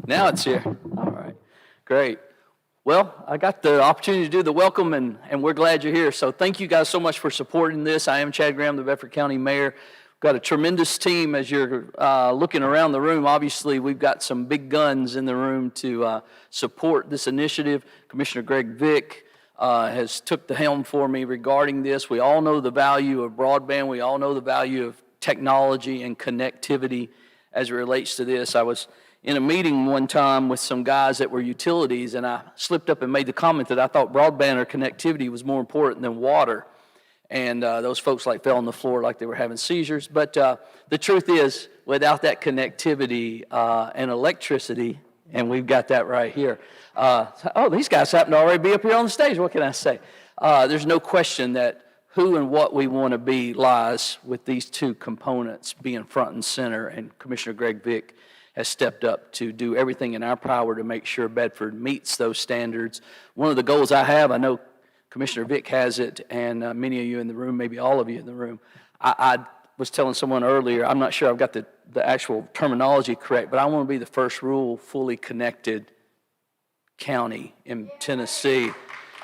Now it's here. All right, great. Well, I got the opportunity to do the welcome, and we're glad you're here. So thank you guys so much for supporting this. I am Chad Graham, the Bedford County Mayor. We've got a tremendous team as you're looking around the room. Obviously, we've got some big guns in the room to support this initiative. Commissioner Greg Vick has took the helm for me regarding this. We all know the value of broadband. We all know the value of technology and connectivity as it relates to this. I was in a meeting one time with some guys that were utilities, and I slipped up and made the comment that I thought broadband or connectivity was more important than water. And those folks fell on the floor like they were having seizures. But the truth is, without that connectivity and electricity, and we've got that right here. These guys happen to already be up here on the stage. What can I say? There's no question that who and what we want to be lies with these two components being front and center, and Commissioner Greg Vick has stepped up to do everything in our power to make sure Bedford meets those standards. One of the goals I have, I know Commissioner Vick has it, and many of you in the room, maybe all of you in the room, I was telling someone earlier, I'm not sure I've got the actual terminology correct, but I want to be the first rural fully connected county in Tennessee.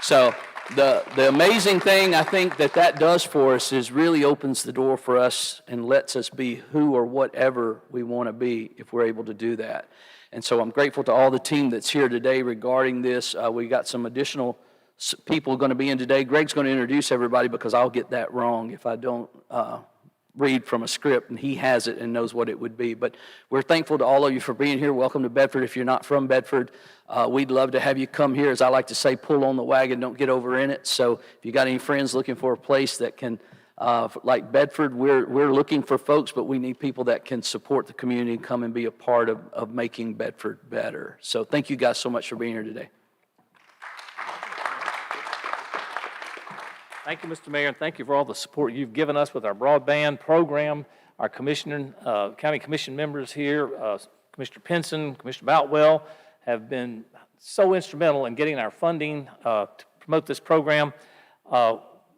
So the amazing thing I think that does for us is really opens the door for us and lets us be who or whatever we want to be if we're able to do that. And so I'm grateful to all the team that's here today regarding this. We got some additional people going to be in today. Greg's going to introduce everybody because I'll get that wrong if I don't read from a script, and he has it and knows what it would be. But we're thankful to all of you for being here. Welcome to Bedford. If you're not from Bedford, we'd love to have you come here. As I like to say, pull on the wagon, don't get over in it. So if you got any friends looking for a place that can, like Bedford, we're looking for folks, but we need people that can support the community and come and be a part of making Bedford better. So thank you guys so much for being here today. Thank you, Mr. Mayor, and thank you for all the support you've given us with our broadband program. Our county commission members here, Commissioner Pinson, Commissioner Boutwell, have been so instrumental in getting our funding to promote this program.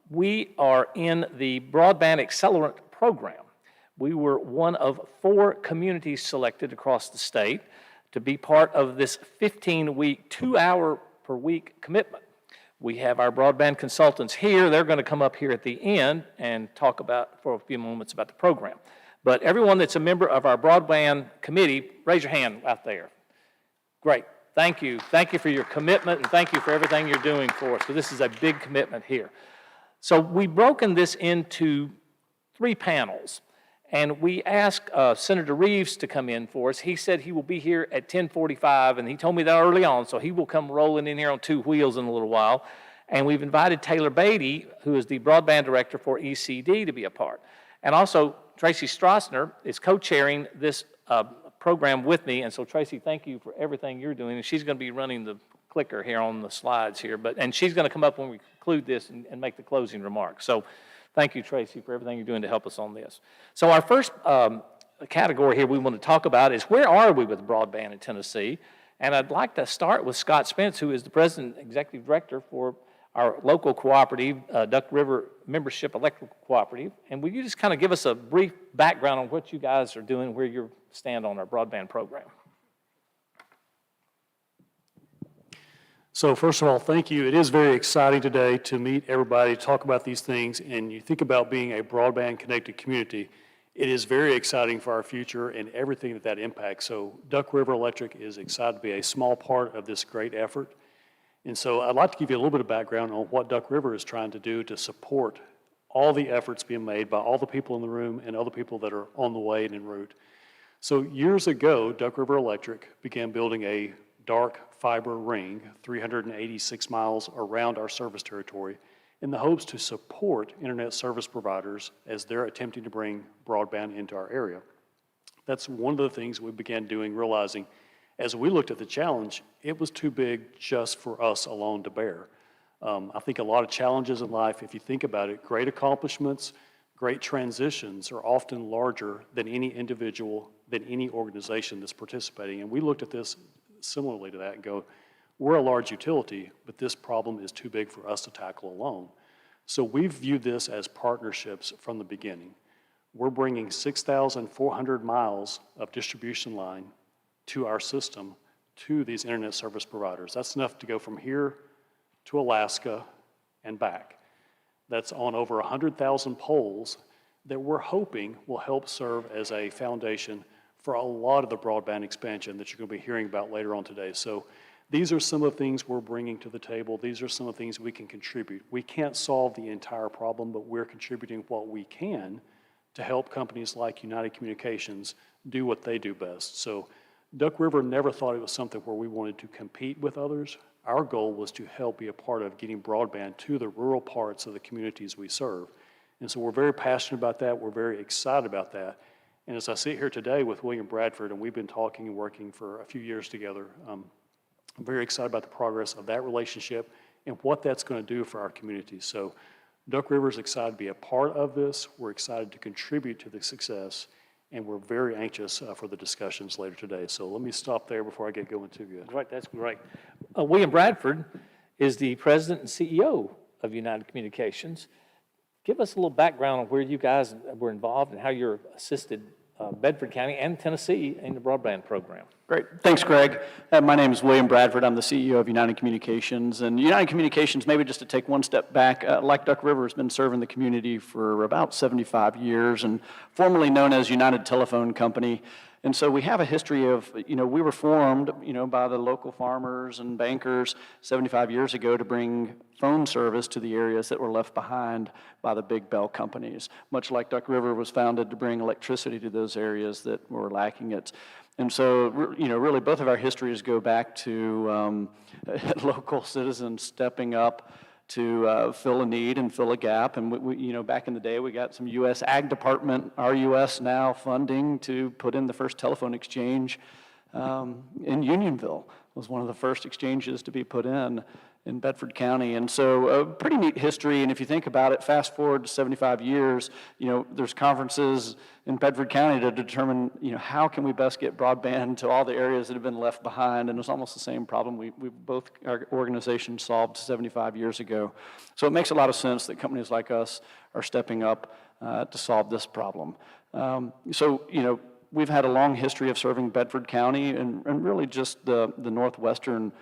We are in the Broadband Accelerant Program. We were one of 4 communities selected across the state to be part of this 15-week, 2-hour per week commitment. We have our broadband consultants here. They're going to come up here at the end and talk for a few moments about the program. But everyone that's a member of our broadband committee, raise your hand out there. Great. Thank you. Thank you for your commitment, and thank you for everything you're doing for us. So this is a big commitment here. So we've broken this into 3 panels. And we asked Senator Reeves to come in for us. He said he will be here at 10:45, and he told me that early on, so he will come rolling in here on 2 wheels in a little while. And we've invited Taylor Beatty, who is the broadband director for ECD, to be a part. And also, Tracy Strassner is co-chairing this program with me. And so, Tracy, thank you for everything you're doing. And she's going to be running the clicker here on the slides here. And she's going to come up when we conclude this and make the closing remarks. So thank you, Tracy, for everything you're doing to help us on this. So our first category here we want to talk about is where are we with broadband in Tennessee? And I'd like to start with Scott Spence, who is the President and Executive Director for our local cooperative, Duck River Membership Electrical Cooperative. And will you just kind of give us a brief background on what you guys are doing, where you stand on our broadband program? So first of all, thank you. It is very exciting today to meet everybody, talk about these things, and you think about being a broadband connected community. It is very exciting for our future and everything that impacts. So Duck River Electric is excited to be a small part of this great effort. And so I'd like to give you a little bit of background on what Duck River is trying to do to support all the efforts being made by all the people in the room and other people that are on the way and en route. So years ago, Duck River Electric began building a dark fiber ring, 386 miles around our service territory, in the hopes to support internet service providers as they're attempting to bring broadband into our area. That's one of the things we began doing, realizing as we looked at the challenge, it was too big just for us alone to bear. I think a lot of challenges in life, if you think about it, great accomplishments, great transitions are often larger than any individual, than any organization that's participating. And we looked at this similarly to that and go, we're a large utility, but this problem is too big for us to tackle alone. So we've viewed this as partnerships from the beginning. We're bringing 6,400 miles of distribution line to our system to these internet service providers. That's enough to go from here to Alaska and back. That's on over 100,000 poles that we're hoping will help serve as a foundation for a lot of the broadband expansion that you're going to be hearing about later on today. So these are some of the things we're bringing to the table. These are some of the things we can contribute. We can't solve the entire problem, but we're contributing what we can to help companies like United Communications do what they do best. So Duck River never thought it was something where we wanted to compete with others. Our goal was to help be a part of getting broadband to the rural parts of the communities we serve. And so we're very passionate about that. We're very excited about that. And as I sit here today with William Bradford, and we've been talking and working for a few years together, I'm very excited about the progress of that relationship and what that's going to do for our communities. So Duck River is excited to be a part of this. We're excited to contribute to the success, and we're very anxious for the discussions later today. So let me stop there before I get going too good. Right, that's great. William Bradford is the president and CEO of United Communications. Give us a little background on where you guys were involved and how you're assisted Bedford County and Tennessee in the broadband program. Great. Thanks, Greg. My name is William Bradford. I'm the CEO of United Communications. And United Communications, maybe just to take one step back, like Duck River, has been serving the community for about 75 years and formerly known as United Telephone Company. And so we have a history of, we were formed, by the local farmers and bankers 75 years ago to bring phone service to the areas that were left behind by the big bell companies, much like Duck River was founded to bring electricity to those areas that were lacking it. And so, really both of our histories go back to local citizens stepping up to fill a need and fill a gap. And we, back in the day, we got some U.S. Ag Department, RUS now, funding to put in the first telephone exchange in Unionville. It was one of the first exchanges to be put in Bedford County. And so a pretty neat history. And if you think about it, fast forward to 75 years, there's conferences in Bedford County to determine, how can we best get broadband to all the areas that have been left behind. And it's almost the same problem we both, our organization solved 75 years ago. So it makes a lot of sense that companies like us are stepping up to solve this problem. We've had a long history of serving Bedford County, and really just the northwestern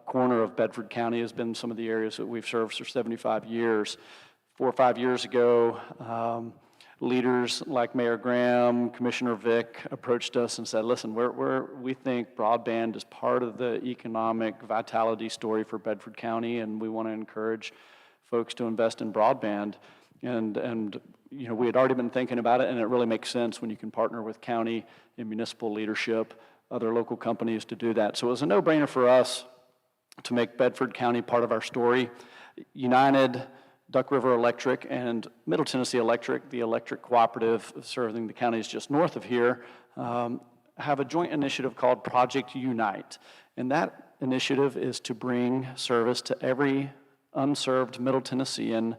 corner of Bedford County has been some of the areas that we've served for 75 years. 4 or 5 years ago, leaders like Mayor Graham, Commissioner Vick approached us and said, listen, we think broadband is part of the economic vitality story for Bedford County, and we want to encourage folks to invest in broadband. And we had already been thinking about it, and it really makes sense when you can partner with county and municipal leadership, other local companies to do that. So it was a no-brainer for us to make Bedford County part of our story. United, Duck River Electric, and Middle Tennessee Electric, the electric cooperative serving the counties just north of here, have a joint initiative called Project Unite. And that initiative is to bring service to every unserved Middle Tennessean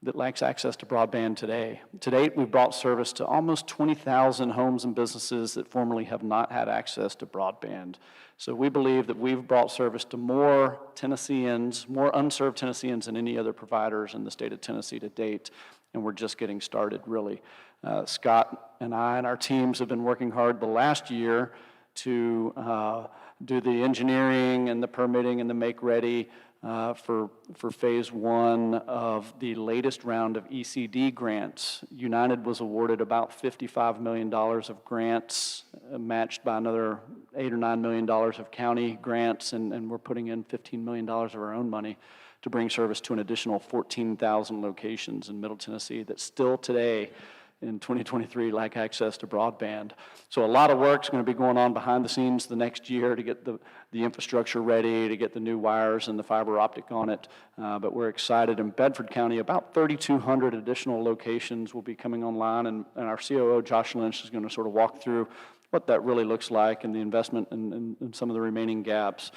that lacks access to broadband today. To date, we've brought service to almost 20,000 homes and businesses that formerly have not had access to broadband. So we believe that we've brought service to more Tennesseans, more unserved Tennesseans than any other providers in the state of Tennessee to date, and we're just getting started, really. Scott and I and our teams have been working hard the last year to do the engineering and the permitting and the make-ready for phase one of the latest round of ECD grants. United was awarded about $55 million of grants, matched by another $8 or $9 million of county grants, and we're putting in $15 million of our own money to bring service to an additional 14,000 locations in Middle Tennessee that still today in 2023 lack access to broadband. So a lot of work's going to be going on behind the scenes the next year to get the infrastructure ready, to get the new wires and the fiber optic on it. But we're excited. In Bedford County, about 3,200 additional locations will be coming online, and our COO, Josh Lynch, is going to sort of walk through what that really looks like and the investment and some of the remaining gaps.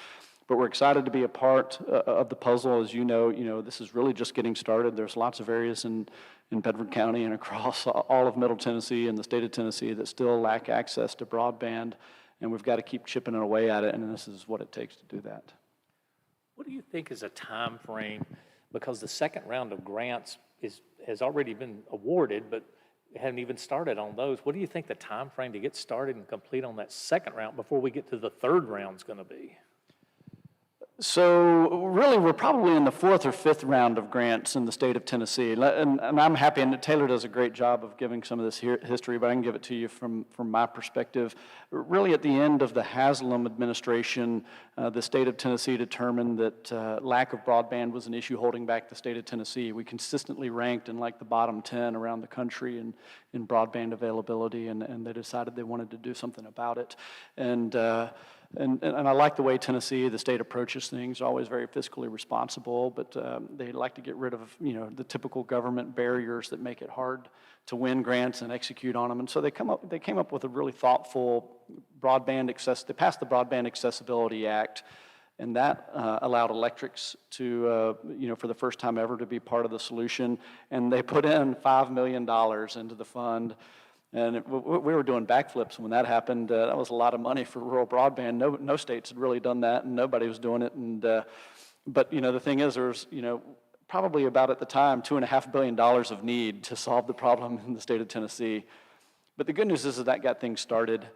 But we're excited to be a part of the puzzle. As you know, this is really just getting started. There's lots of areas in Bedford County and across all of Middle Tennessee and the state of Tennessee that still lack access to broadband, and we've got to keep chipping away at it, and this is what it takes to do that. What do you think is a time frame? Because the second round of grants has already been awarded, but we haven't even started on those. What do you think the time frame to get started and complete on that second round before we get to the third round is going to be? So really, we're probably in the fourth or fifth round of grants in the state of Tennessee. And I'm happy, and Taylor does a great job of giving some of this history, but I can give it to you from my perspective. Really, at the end of the Haslam administration, the state of Tennessee determined that lack of broadband was an issue holding back the state of Tennessee. We consistently ranked in like the bottom 10 around the country in broadband availability, and they decided they wanted to do something about it. And I like the way Tennessee, the state, approaches things, always very fiscally responsible, but they like to get rid of, the typical government barriers that make it hard to win grants and execute on them. And so they came up with a really thoughtful they passed the Broadband Accessibility Act, and that allowed electrics to, for the first time ever, to be part of the solution. And they put in $5 million into the fund. And we were doing backflips when that happened. That was a lot of money for rural broadband. No states had really done that, and nobody was doing it. And but the thing is, there was probably about at the time $2.5 billion of need to solve the problem in the state of Tennessee. But the good news is that got things started.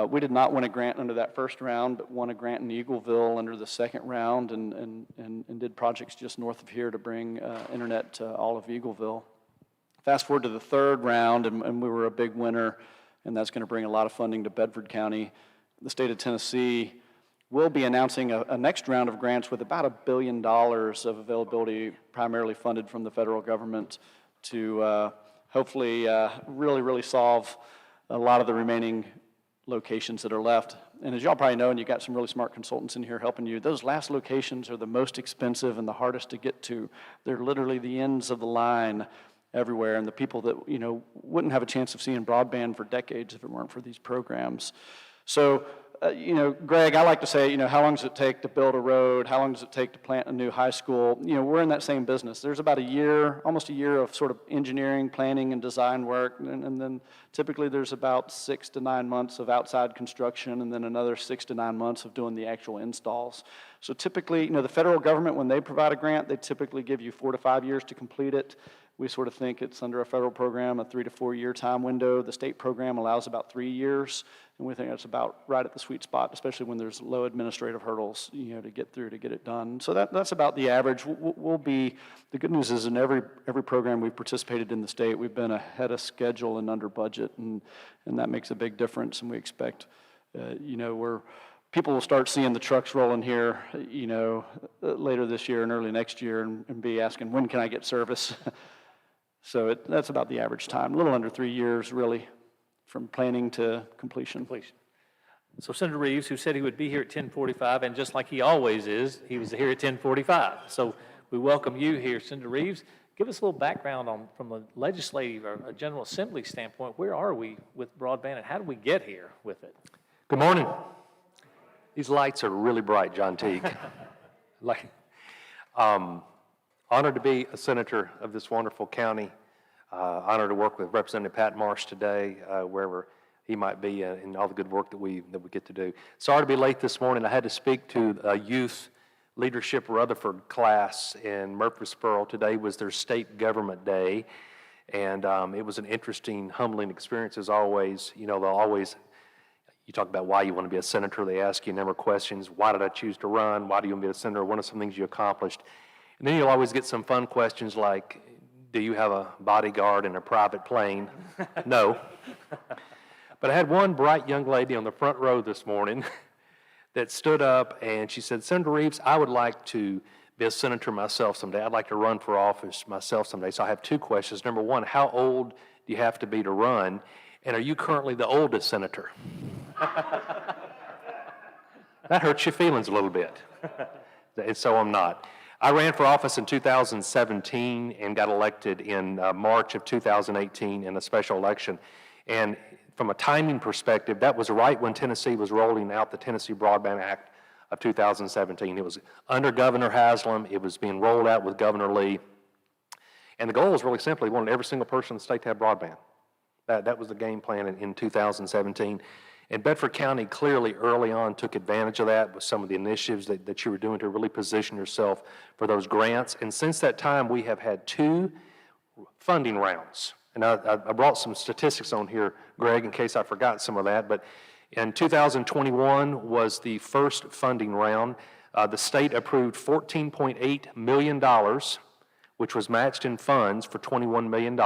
We did not win a grant under that first round, but won a grant in Eagleville under the second round, and did projects just north of here to bring internet to all of Eagleville. Fast forward to the third round, and we were a big winner, and that's going to bring a lot of funding to Bedford County. The state of Tennessee will be announcing a next round of grants with about $1 billion of availability, primarily funded from the federal government, to hopefully really, really solve a lot of the remaining locations that are left. And as y'all probably know, and you got some really smart consultants in here helping you, those last locations are the most expensive and the hardest to get to. They're literally the ends of the line everywhere, and the people that wouldn't have a chance of seeing broadband for decades if it weren't for these programs. So Greg, I like to say, how long does it take to build a road? How long does it take to plant a new high school? We're in that same business. There's about almost a year of sort of engineering, planning, and design work, and then typically there's about 6 to 9 months of outside construction, and then another 6 to 9 months of doing the actual installs. So typically, the federal government, when they provide a grant, they typically give you 4 to 5 years to complete it. We sort of think it's under a federal program, a 3 to 4 year time window. The state program allows about 3 years, and we think that's about right at the sweet spot, especially when there's low administrative hurdles, to get through to get it done. So that's about the average. The good news is in every program we've participated in the state, we've been ahead of schedule and under budget, and that makes a big difference. And we expect, people will start seeing the trucks rolling here, later this year and early next year, and be asking, when can I get service? So that's about the average time, a little under 3 years, really, from planning to completion. So Senator Reeves, who said he would be here at 10:45, and just like he always is, he was here at 10:45. So we welcome you here, Senator Reeves. Give us a little background from a legislative or a General Assembly standpoint. Where are we with broadband, and how did we get here with it? Good morning. These lights are really bright, John Teague. Honored to be a senator of this wonderful county. Honored to work with Representative Pat Marsh today, wherever he might be, in all the good work that we get to do. Sorry to be late this morning. I had to speak to a youth leadership Rutherford class in Murfreesboro. Today was their state government day, and it was an interesting, humbling experience as always. You talk about why you want to be a senator. They ask you a number of questions. Why did I choose to run? Why do you want to be a senator? What are some things you accomplished? And then you'll always get some fun questions like, do you have a bodyguard and a private plane? No. But I had one bright young lady on the front row this morning that stood up and she said, Senator Reeves, I would like to be a senator myself someday. I'd like to run for office myself someday. So I have two questions. Number one, how old do you have to be to run? And are you currently the oldest senator? That hurts your feelings a little bit. And so I'm not. I ran for office in 2017 and got elected in March of 2018 in a special election. And from a timing perspective, that was right when Tennessee was rolling out the Tennessee Broadband Act of 2017. It was under Governor Haslam. It was being rolled out with Governor Lee. And the goal was really simply, we wanted every single person in the state to have broadband. That was the game plan in 2017. And Bedford County clearly early on took advantage of that with some of the initiatives that you were doing to really position yourself for those grants. And since that time, we have had 2 funding rounds And I brought some statistics on here, Greg, in case I forgot some of that, but in 2021 was the first funding round. The state approved $14.8 million, which was matched in funds for $21 million,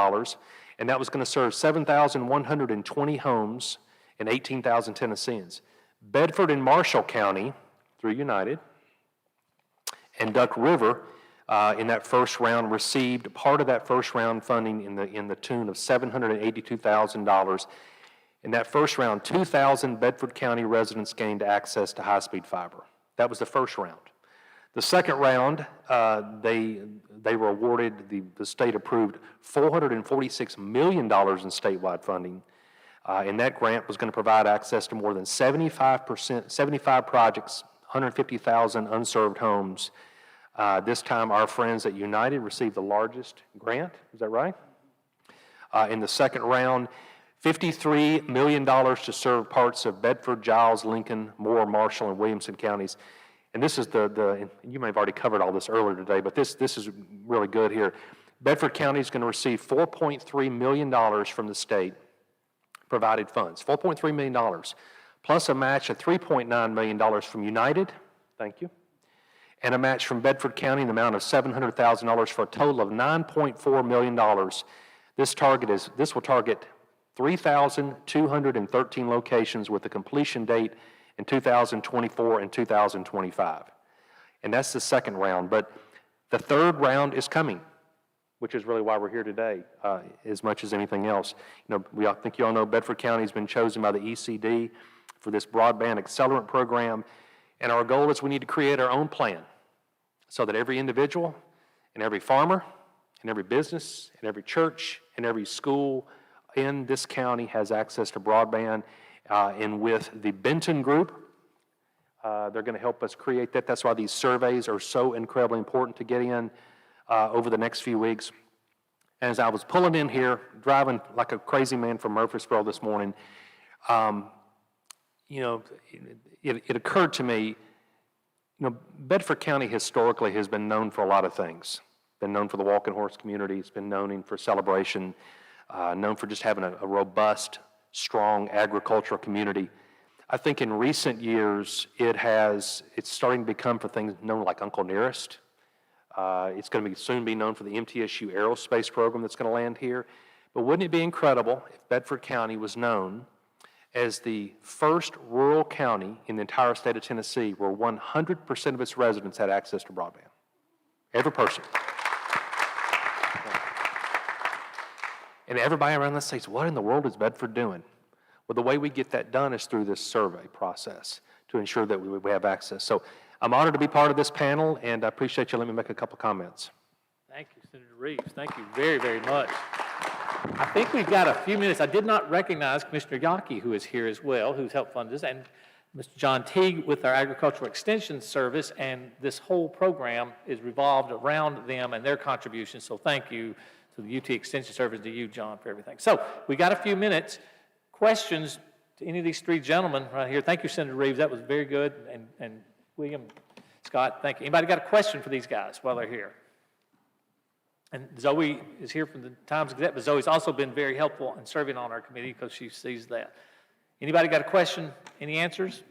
and that was going to serve 7,120 homes and 18,000 Tennesseans. Bedford and Marshall County, through United, and Duck River, in that first round, received part of that first round funding in the tune of $782,000. In that first round, 2,000 Bedford County residents gained access to high-speed fiber. That was the first round. The second round, they were awarded, the state approved $446 million in statewide funding, and that grant was going to provide access to more than 75 projects, 150,000 unserved homes. This time, our friends at United received the largest grant. Is that right? In the second round, $53 million to serve parts of Bedford, Giles, Lincoln, Moore, Marshall, and Williamson counties. And this is you may have already covered all this earlier today, but this is really good here. Bedford County is going to receive $4.3 million from the state provided funds, $4.3 million, plus a match of $3.9 million from United, thank you, and a match from Bedford County in the amount of $700,000 for a total of $9.4 million. This will target 3,213 locations with a completion date in 2024 and 2025. And that's the second round. But the third round is coming, which is really why we're here today, as much as anything else. I think you all know Bedford County has been chosen by the ECD for this broadband accelerant program. And our goal is we need to create our own plan so that every individual and every farmer and every business and every church and every school in this county has access to broadband. And with the Benton Group, they're going to help us create that. That's why these surveys are so incredibly important to get in over the next few weeks. As I was pulling in here, driving like a crazy man from Murfreesboro this morning, it occurred to me, Bedford County historically has been known for a lot of things. Been known for the walking horse community. It's been known for celebration, known for just having a robust, strong agricultural community. I think in recent years, it's starting to become for things known like Uncle Nearest. It's going to soon be known for the MTSU aerospace program that's going to land here. But wouldn't it be incredible if Bedford County was known as the first rural county in the entire state of Tennessee where 100% of its residents had access to broadband? Every person. And everybody around the state says, what in the world is Bedford doing? Well, the way we get that done is through this survey process to ensure that we have access. So I'm honored to be part of this panel, and I appreciate you letting me make a couple comments. Thank you, Senator Reeves. Thank you very, very much. I think we've got a few minutes. I did not recognize Commissioner Yockey, who is here as well, who's helped fund this, and Mr. John Teague with our Agricultural Extension Service, and this whole program is revolved around them and their contributions, so thank you to the UT Extension Service, to you, John, for everything. So we got a few minutes. Questions to any of these three gentlemen right here? Thank you, Senator Reeves. That was very good. And William, Scott, thank you. Anybody got a question for these guys while they're here? And Zoe is here from the Times-Gazette, but Zoe's also been very helpful in serving on our committee because she sees that. Anybody got a question? Any answers?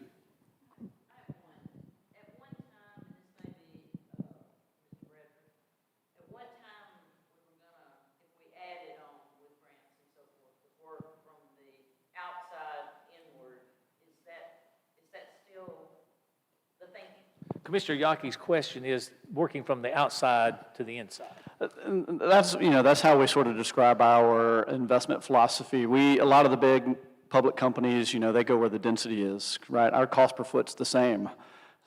Commissioner Yockey's question is working from the outside to the inside. That's how we sort of describe our investment philosophy. A lot of the big public companies, they go where the density is, right? Our cost per foot's the same.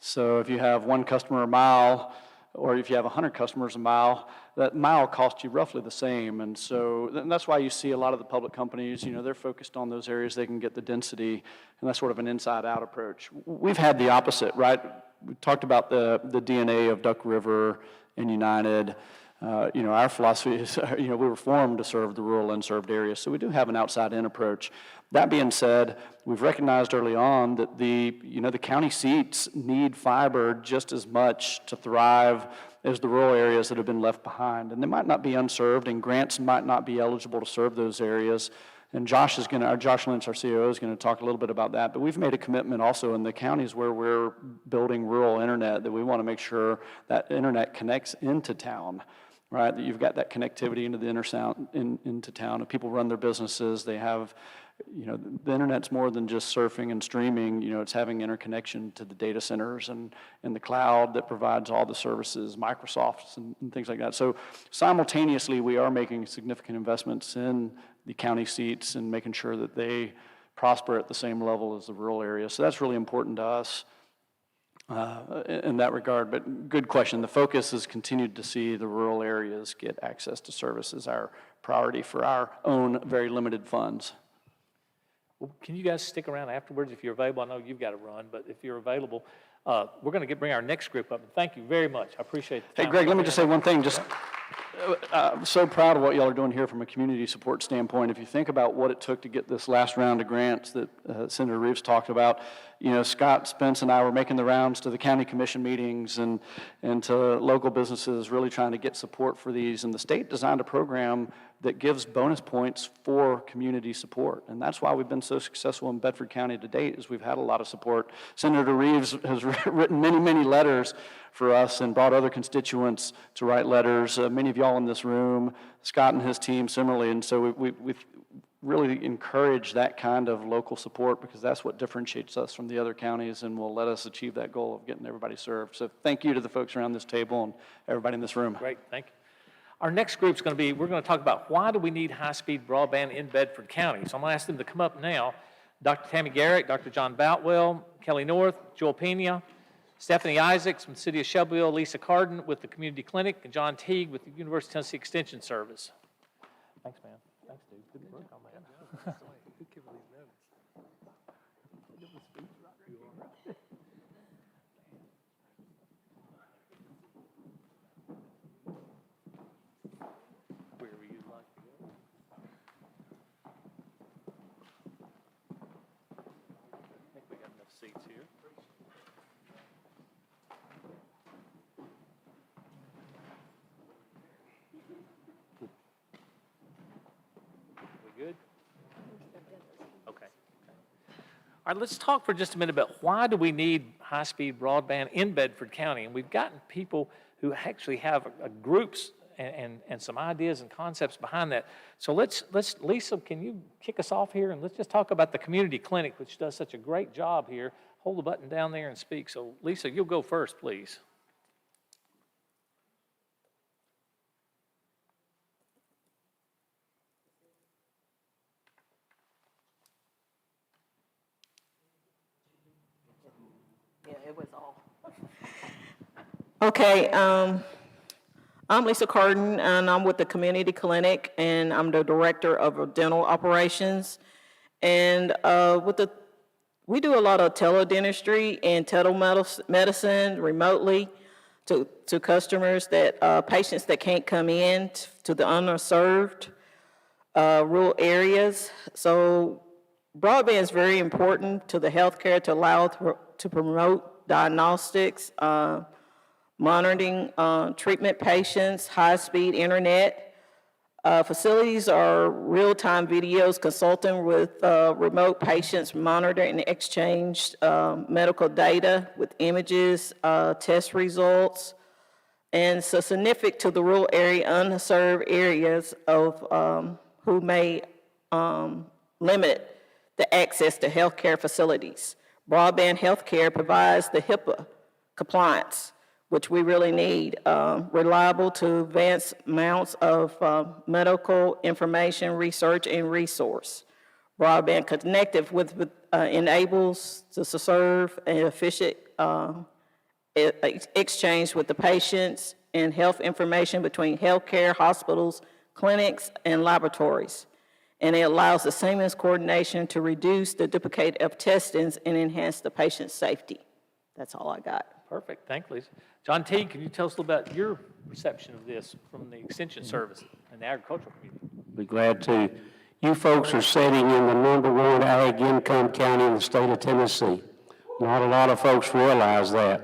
So if you have one customer a mile, or if you have 100 customers a mile, that mile costs you roughly the same. And so that's why you see a lot of the public companies, they're focused on those areas they can get the density, and that's sort of an inside-out approach. We've had the opposite, right? We talked about the DNA of Duck River and United. Our philosophy is, we were formed to serve the rural unserved areas, so we do have an outside-in approach. That being said, we've recognized early on that the county seats need fiber just as much to thrive as the rural areas that have been left behind. And they might not be unserved, and grants might not be eligible to serve those areas. And Josh Lynch, our COO, is going to talk a little bit about that. But we've made a commitment also in the counties where we're building rural internet that we want to make sure that internet connects into town, right? That you've got that connectivity into the into town. If people run their businesses, they have, the internet's more than just surfing and streaming. It's having interconnection to the data centers and the cloud that provides all the services, Microsoft's and things like that. So simultaneously, we are making significant investments in the county seats and making sure that they prosper at the same level as the rural areas. So that's really important to us in that regard. But good question. The focus has continued to see the rural areas get access to services, our priority for our own very limited funds. Well, can you guys stick around afterwards if you're available? I know you've got to run, but if you're available, we're going to bring our next group up. Thank you very much. I appreciate the time. Hey, Greg, let me just say one thing. I'm so proud of what y'all are doing here from a community support standpoint. If you think about what it took to get this last round of grants that Senator Reeves talked about, Scott Spence and I were making the rounds to the county commission meetings and to local businesses really trying to get support for these. And the state designed a program that gives bonus points for community support. And that's why we've been so successful in Bedford County to date, is we've had a lot of support. Senator Reeves has written many, many letters for us and brought other constituents to write letters. Many of y'all in this room, Scott and his team similarly. And so we've really encouraged that kind of local support, because that's what differentiates us from the other counties and will let us achieve that goal of getting everybody served. So thank you to the folks around this table and everybody in this room. Great, thank you. Our next group is going to be, we're going to talk about why do we need high-speed broadband in Bedford County. So I'm going to ask them to come up now. Dr. Tammy Garrett, Dr. John Boutwell, Kelly North, Joel Pena, Stephanie Isaacs from the City of Shelbyville, Lisa Carden with the Community Clinic, and John Teague with the University of Tennessee Extension Service. Thanks, man. Thanks, dude. Good work on that. Wherever you'd like to go. I think we got enough seats here. We good? Okay. All right, let's talk for just a minute about why do we need high-speed broadband in Bedford County? And we've gotten people who actually have groups and some ideas and concepts behind that. So let's Lisa, can you kick us off here? And let's just talk about the community clinic, which does such a great job here. Hold the button down there and speak. So Lisa, you'll go first, please. Yeah, it was all. Okay, I'm Lisa Carden, and I'm with the Community Clinic, and I'm the Director of Dental Operations. And we do a lot of teledentistry and telemedicine remotely to customers, patients that can't come in to the underserved rural areas. So broadband is very important to the healthcare to allow to promote diagnostics, monitoring treatment patients, high-speed internet. Facilities are real-time videos consulting with remote patients, monitor and exchange medical data with images, test results. And so significant to the rural area, underserved areas of who may limit the access to healthcare facilities. Broadband healthcare provides the HIPAA compliance, which we really need, reliable to advanced amounts of medical information, research, and resource. Broadband connected enables to serve an efficient exchange with the patients and health information between healthcare, hospitals, clinics, and laboratories. And it allows the seamless coordination to reduce the duplicate of testings and enhance the patient's safety. That's all I got. Perfect, thank you, Lisa. John T., can you tell us a little about your perception of this from the Extension Service and the agricultural community? Be glad to. You folks are sitting in the #1 ag income county in the state of Tennessee. Not a lot of folks realize that.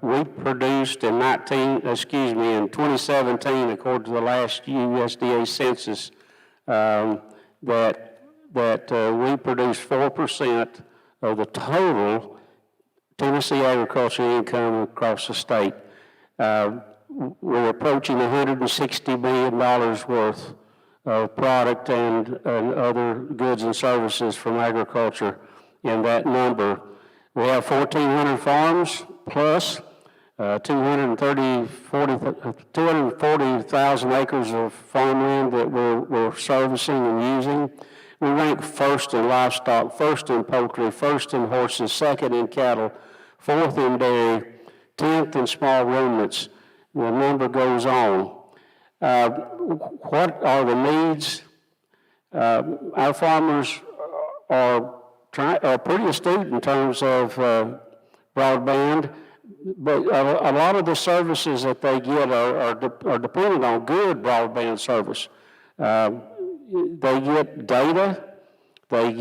We produced in 2017, according to the last USDA census, that we produced 4% of the total Tennessee agricultural income across the state. We're approaching $160 billion worth of product and other goods and services from agriculture in that number. We have 1,400 farms plus 240,000 acres of farmland that we're servicing and using. We rank first in livestock, first in poultry, first in horses, second in cattle, fourth in dairy, 10th in small ruminants. The number goes on. What are the needs? Our farmers are pretty astute in terms of broadband, but a lot of the services that they get are dependent on good broadband service. They get data, they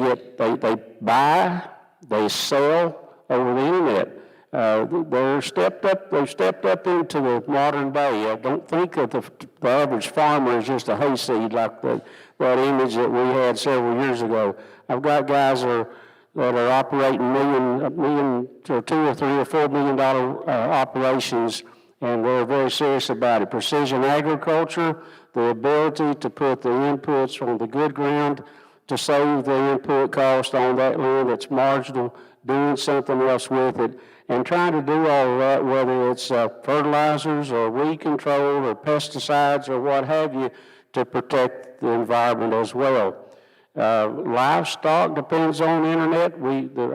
buy, they sell over the internet. They've stepped up into the modern day. I don't think that the average farmer is just a hayseed like that image that we had several years ago. I've got guys that are operating million to $2 or $3 or $4 million operations, and they're very serious about it. Precision agriculture, the ability to put the inputs on the good ground to save the input cost on that land that's marginal, doing something else with it, and trying to do all of that, whether it's fertilizers or weed control or pesticides or what have you, to protect the environment as well. Livestock depends on the internet.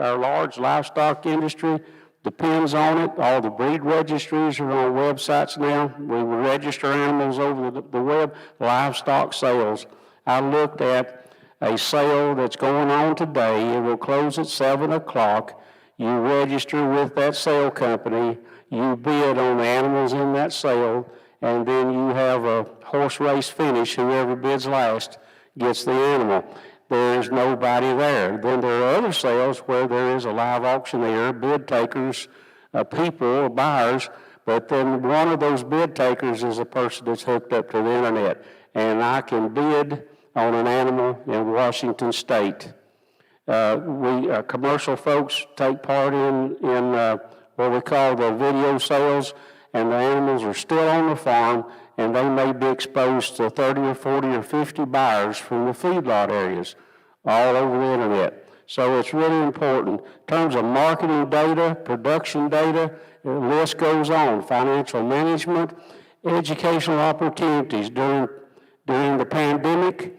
Our large livestock industry depends on it. All the breed registries are on websites now. We register animals over the web. Livestock sales. I looked at a sale that's going on today. It will close at 7 o'clock. You register with that sale company. You bid on the animals in that sale, and then you have a horse race finish. Whoever bids last gets the animal. There's nobody there. Then there are other sales where there is a live auctioneer, bid takers, people, buyers, but then one of those bid takers is a person that's hooked up to the internet. And I can bid on an animal in Washington State. Commercial folks take part in what we call the video sales, and the animals are still on the farm, and they may be exposed to 30 or 40 or 50 buyers from the feedlot areas all over the internet. So it's really important. In terms of marketing data, production data, the list goes on. Financial management, educational opportunities. During the pandemic,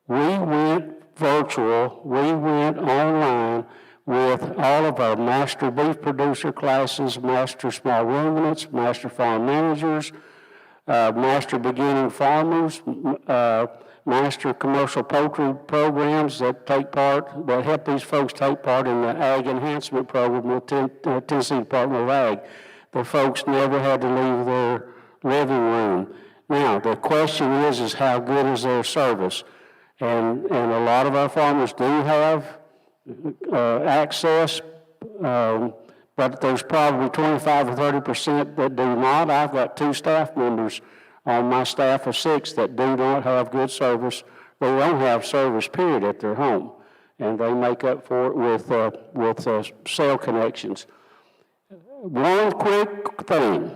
we went virtual, we went online with all of our master beef producer classes, master small ruminants, master farm managers, master beginning farmers, master commercial poultry programs that help these folks take part in the Ag Enhancement Program with Tennessee Department of Ag. The folks never had to leave their living room. Now, the question is how good is their service? And a lot of our farmers do have access, but there's probably 25 or 30% that do not. I've got 2 staff members on my staff of 6 that do not have good service. They don't have service, period, at their home, and they make up for it with cell connections. One quick thing.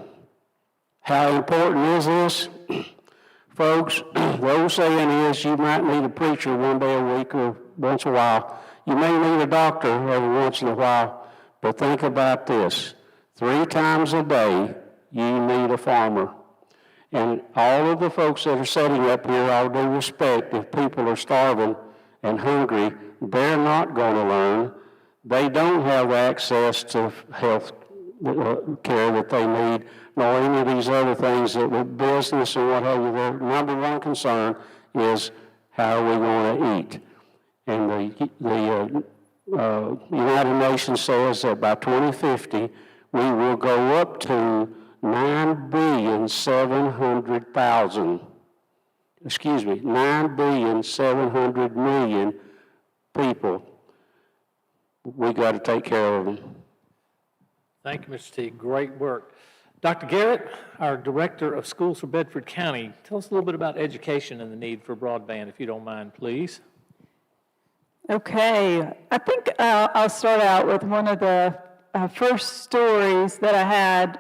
How important is this? Folks, the old saying is you might need a preacher one day a week or once in a while. You may need a doctor every once in a while, but think about this. 3 times a day, you need a farmer. And all of the folks that are sitting up here, all due respect, if people are starving and hungry, they're not going to learn. They don't have access to health care that they need, nor any of these other things that with business and what have you. Their number one concern is how are we going to eat? And the United Nations says that by 2050, we will go up to 9,700,000,000. Excuse me, 9,700,000,000 people. We got to take care of them. Thank you, Mr. T. Great work. Dr. Garrett, our Director of Schools for Bedford County, tell us a little bit about education and the need for broadband, if you don't mind, please. Okay, I think I'll start out with one of the first stories that I had.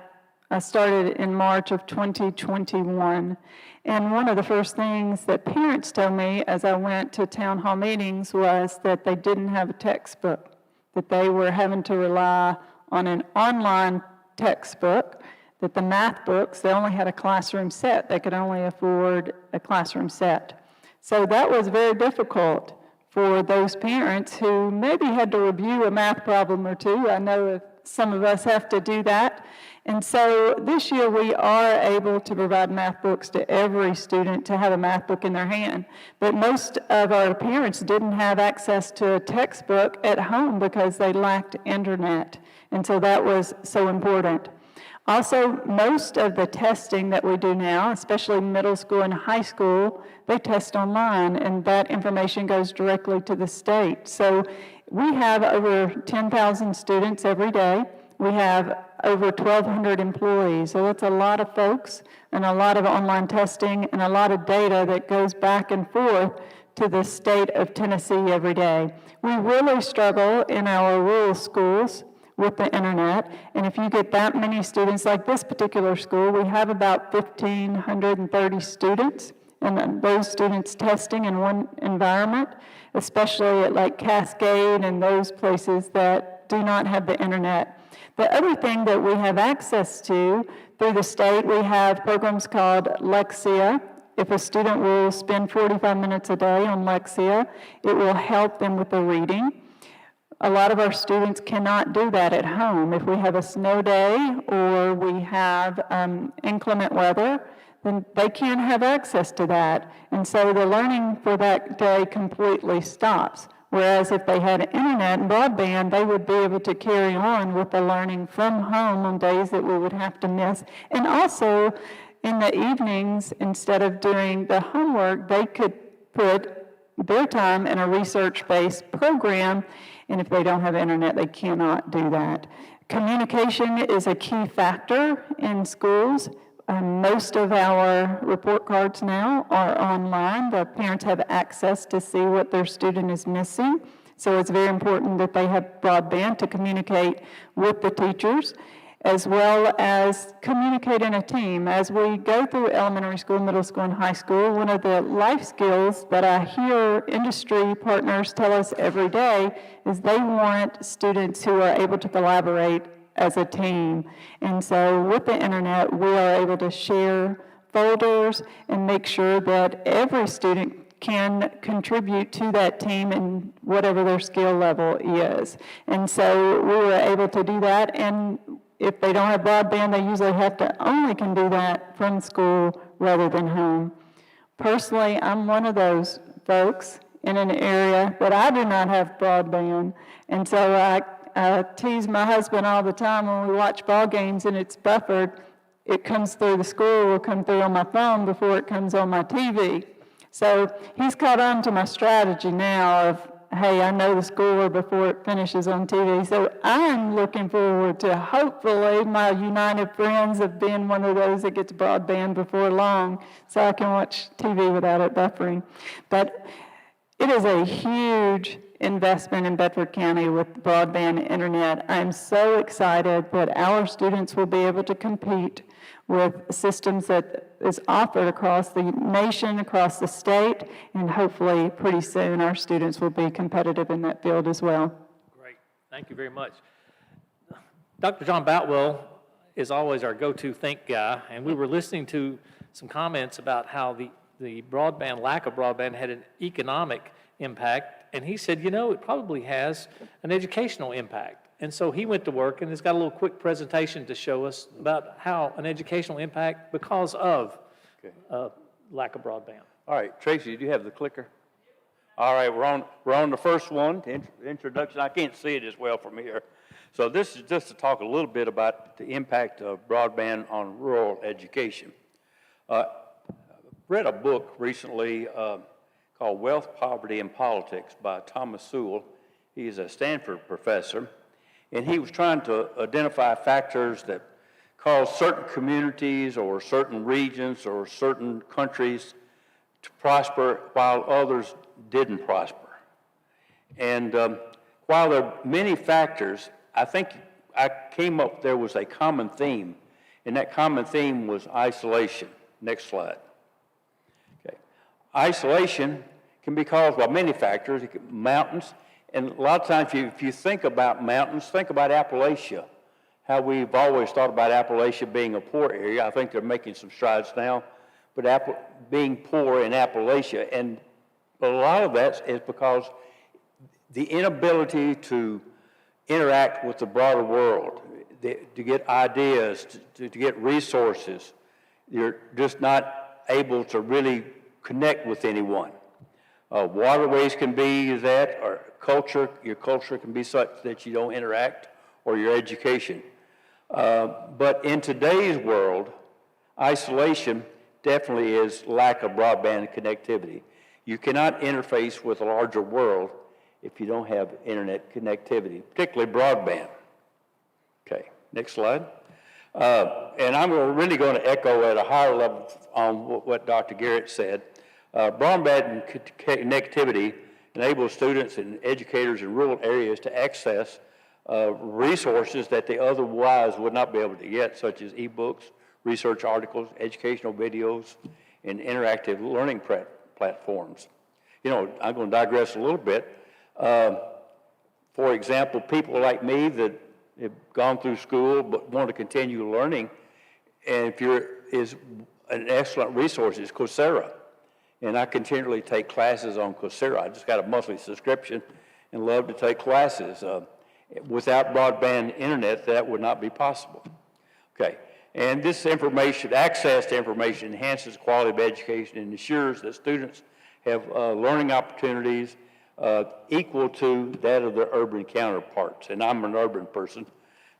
I started in March of 2021, and one of the first things that parents told me as I went to town hall meetings was that they didn't have a textbook, that they were having to rely on an online textbook, that the math books, they only had a classroom set. They could only afford a classroom set. So that was very difficult for those parents who maybe had to review a math problem or two. I know some of us have to do that. And so this year we are able to provide math books to every student to have a math book in their hand. But most of our parents didn't have access to a textbook at home because they lacked internet. And so that was so important. Also, most of the testing that we do now, especially middle school and high school, they test online, and that information goes directly to the state. So we have over 10,000 students every day. We have over 1,200 employees. So it's a lot of folks and a lot of online testing and a lot of data that goes back and forth to the state of Tennessee every day. We really struggle in our rural schools with the internet, and if you get that many students, like this particular school, we have about 1,530 students, and those students testing in one environment, especially at like Cascade and those places that do not have the internet. The other thing that we have access to through the state, we have programs called Lexia. If a student will spend 45 minutes a day on Lexia, it will help them with the reading. A lot of our students cannot do that at home. If we have a snow day or we have inclement weather, then they can't have access to that. And so the learning for that day completely stops. Whereas if they had internet and broadband, they would be able to carry on with the learning from home on days that we would have to miss. And also in the evenings, instead of doing the homework, they could put their time in a research-based program. And if they don't have internet, they cannot do that. Communication is a key factor in schools. Most of our report cards now are online. The parents have access to see what their student is missing. So it's very important that they have broadband to communicate with the teachers, as well as communicate in a team. As we go through elementary school, middle school, and high school, one of the life skills that I hear industry partners tell us every day is they want students who are able to collaborate as a team. And so with the internet, we are able to share folders and make sure that every student can contribute to that team in whatever their skill level is. And so we were able to do that, and if they don't have broadband, they usually only can do that from school rather than home. Personally, I'm one of those folks in an area that I do not have broadband, and so I tease my husband all the time when we watch ball games and it's buffered. It comes through the school, will come through on my phone before it comes on my TV. So he's caught on to my strategy now of, hey, I know the score before it finishes on TV. So I'm looking forward to hopefully my United Friends of being one of those that gets broadband before long so I can watch TV without it buffering. But it is a huge investment in Bedford County with broadband internet. I'm so excited that our students will be able to compete with systems that is offered across the nation, across the state, and hopefully pretty soon our students will be competitive in that field as well. Great. Thank you very much. Dr. John Boutwell is always our go-to think guy, and we were listening to some comments about how the broadband, lack of broadband, had an economic impact, and he said, you know, it probably has an educational impact. And so he went to work and has got a little quick presentation to show us about how an educational impact because of lack of broadband. All right, Tracy, do you have the clicker? All right, we're on the first one, the introduction. I can't see it as well from here. So this is just to talk a little bit about the impact of broadband on rural education. Read a book recently called Wealth, Poverty, and Politics by Thomas Sewell. He's a Stanford professor, and he was trying to identify factors that cause certain communities or certain regions or certain countries to prosper while others didn't prosper. And while there are many factors, I think I came up, there was a common theme, and that common theme was isolation. Next slide. Okay. Isolation can be caused by many factors, mountains, and a lot of times if you think about mountains, think about Appalachia, how we've always thought about Appalachia being a poor area. I think they're making some strides now, but being poor in Appalachia, and a lot of that is because the inability to interact with the broader world, to get ideas, to get resources. You're just not able to really connect with anyone. Waterways can be that, or your culture can be such that you don't interact, or your education. But in today's world, isolation definitely is lack of broadband connectivity. You cannot interface with a larger world if you don't have internet connectivity, particularly broadband. Okay, next slide. And I'm really going to echo at a higher level on what Dr. Garrett said. Broadband connectivity enables students and educators in rural areas to access resources that they otherwise would not be able to get, such as e-books, research articles, educational videos, and interactive learning platforms. You know, I'm going to digress a little bit. For example, people like me that have gone through school but want to continue learning, and is an excellent resource is Coursera. And I continually take classes on Coursera. I just got a monthly subscription and love to take classes. Without broadband internet, that would not be possible. Okay, and this information, access to information, enhances the quality of education and ensures that students have learning opportunities equal to that of their urban counterparts. And I'm an urban person,